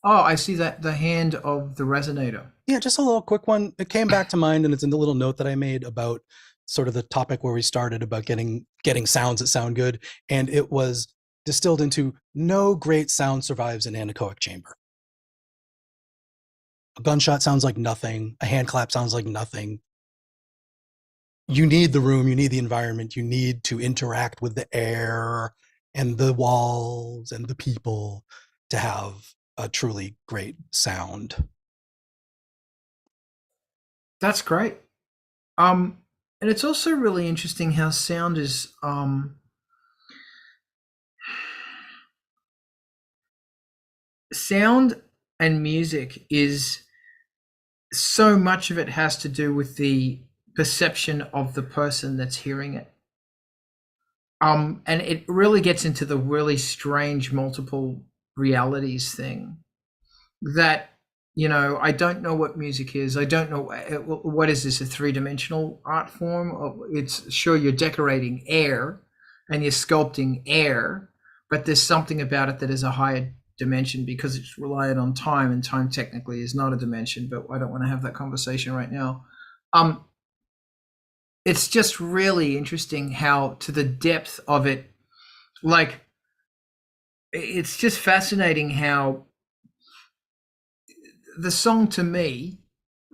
Oh, I see that the hand of the resonator. Yeah, just a little quick one. It came back to mind, and it's in the little note that I made about sort of the topic where we started about getting sounds that sound good. And it was distilled into no great sound survives an anechoic chamber. A gunshot sounds like nothing. A hand clap sounds like nothing. You need the room, you need the environment, you need to interact with the air and the walls and the people to have a truly great sound. That's great. And it's also really interesting how sound is sound and music is so much of it has to do with the perception of the person that's hearing it. And it really gets into the really strange multiple realities thing that, you know, I don't know what music is. I don't know what is this, a three-dimensional art form? It's sure you're decorating air and you're sculpting air, but there's something about it that is a higher dimension because it's reliant on time, and time technically is not a dimension, but I don't want to have that conversation right now. It's just really interesting how to the depth of it, like, it's just fascinating how the song to me,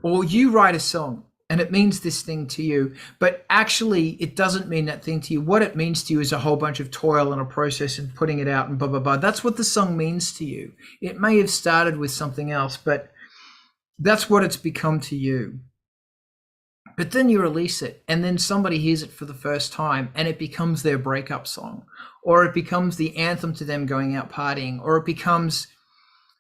or you write a song and it means this thing to you, but actually it doesn't mean that thing to you. What it means to you is a whole bunch of toil and a process and putting it out and blah, blah, blah. That's what the song means to you. It may have started with something else, but that's what it's become to you. But then you release it and then somebody hears it for the first time and it becomes their breakup song, or it becomes the anthem to them going out partying, or it becomes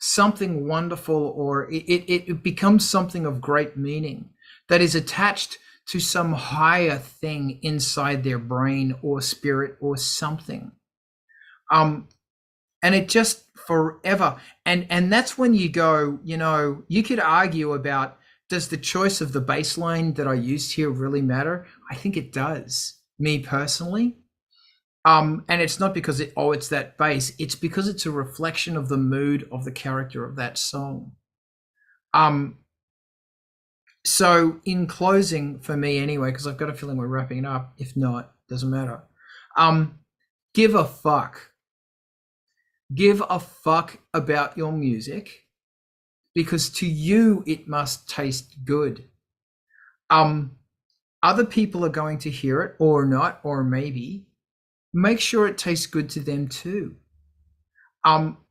something wonderful, or it becomes something of great meaning that is attached to some higher thing inside their brain or spirit or something. And it just forever. And that's when you go, you know, you could argue about, does the choice of the bass line that I used here really matter? I think it does, me personally. And it's not because it's that bass. It's because it's a reflection of the mood of the character of that song. So in closing, for me anyway, because I've got a feeling we're wrapping it up. If not, doesn't matter. Give a fuck. Give a fuck about your music, because to you it must taste good. Other people are going to hear it or not, or maybe. Make sure it tastes good to them too.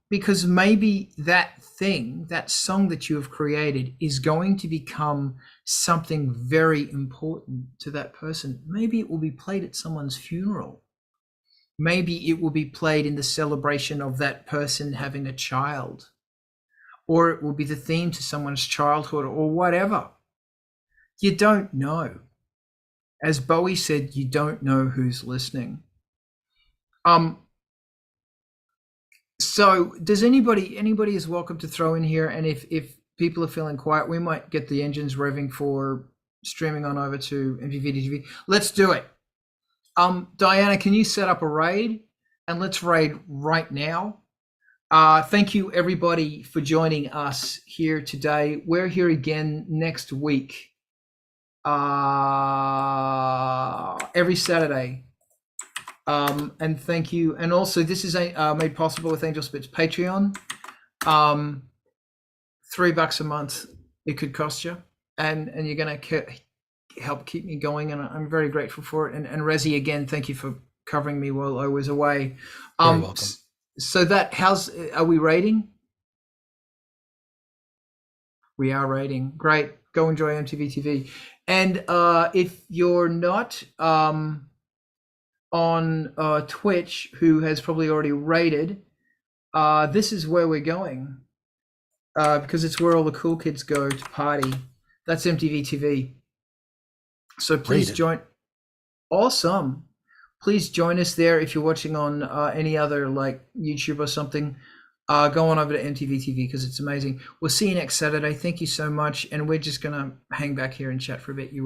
Because maybe that thing, that song that you have created, is going to become something very important to that person. Maybe it will be played at someone's funeral. Maybe it will be played in the celebration of that person having a child, or it will be the theme to someone's childhood, or whatever. You don't know. As Bowie said, you don't know who's listening. So does anybody is welcome to throw in here, and if people are feeling quiet, we might get the engines revving for streaming on over to MTV. Let's do it. Diana, can you set up a raid, and let's raid right now. Thank you everybody for joining us here today. We're here again next week, every Saturday. And thank you. And also, this is made possible with Angelspit's Patreon. $3 a month it could cost you, and you're going to help keep me going, and I'm very grateful for it. And Razi, again, thank you for covering me while I was away. You're welcome. So are we rating? We are rating. Great. Go enjoy MTV TV. And if you're not on Twitch, who has probably already rated, this is where we're going, because it's where all the cool kids go to party. That's MTV TV. So please join. Awesome. Please join us there. If you're watching on any other like YouTube or something, go on over to MTV TV, because it's amazing. We'll see you next Saturday. Thank you so much. And we're just going to hang back here and chat for a bit. You rock.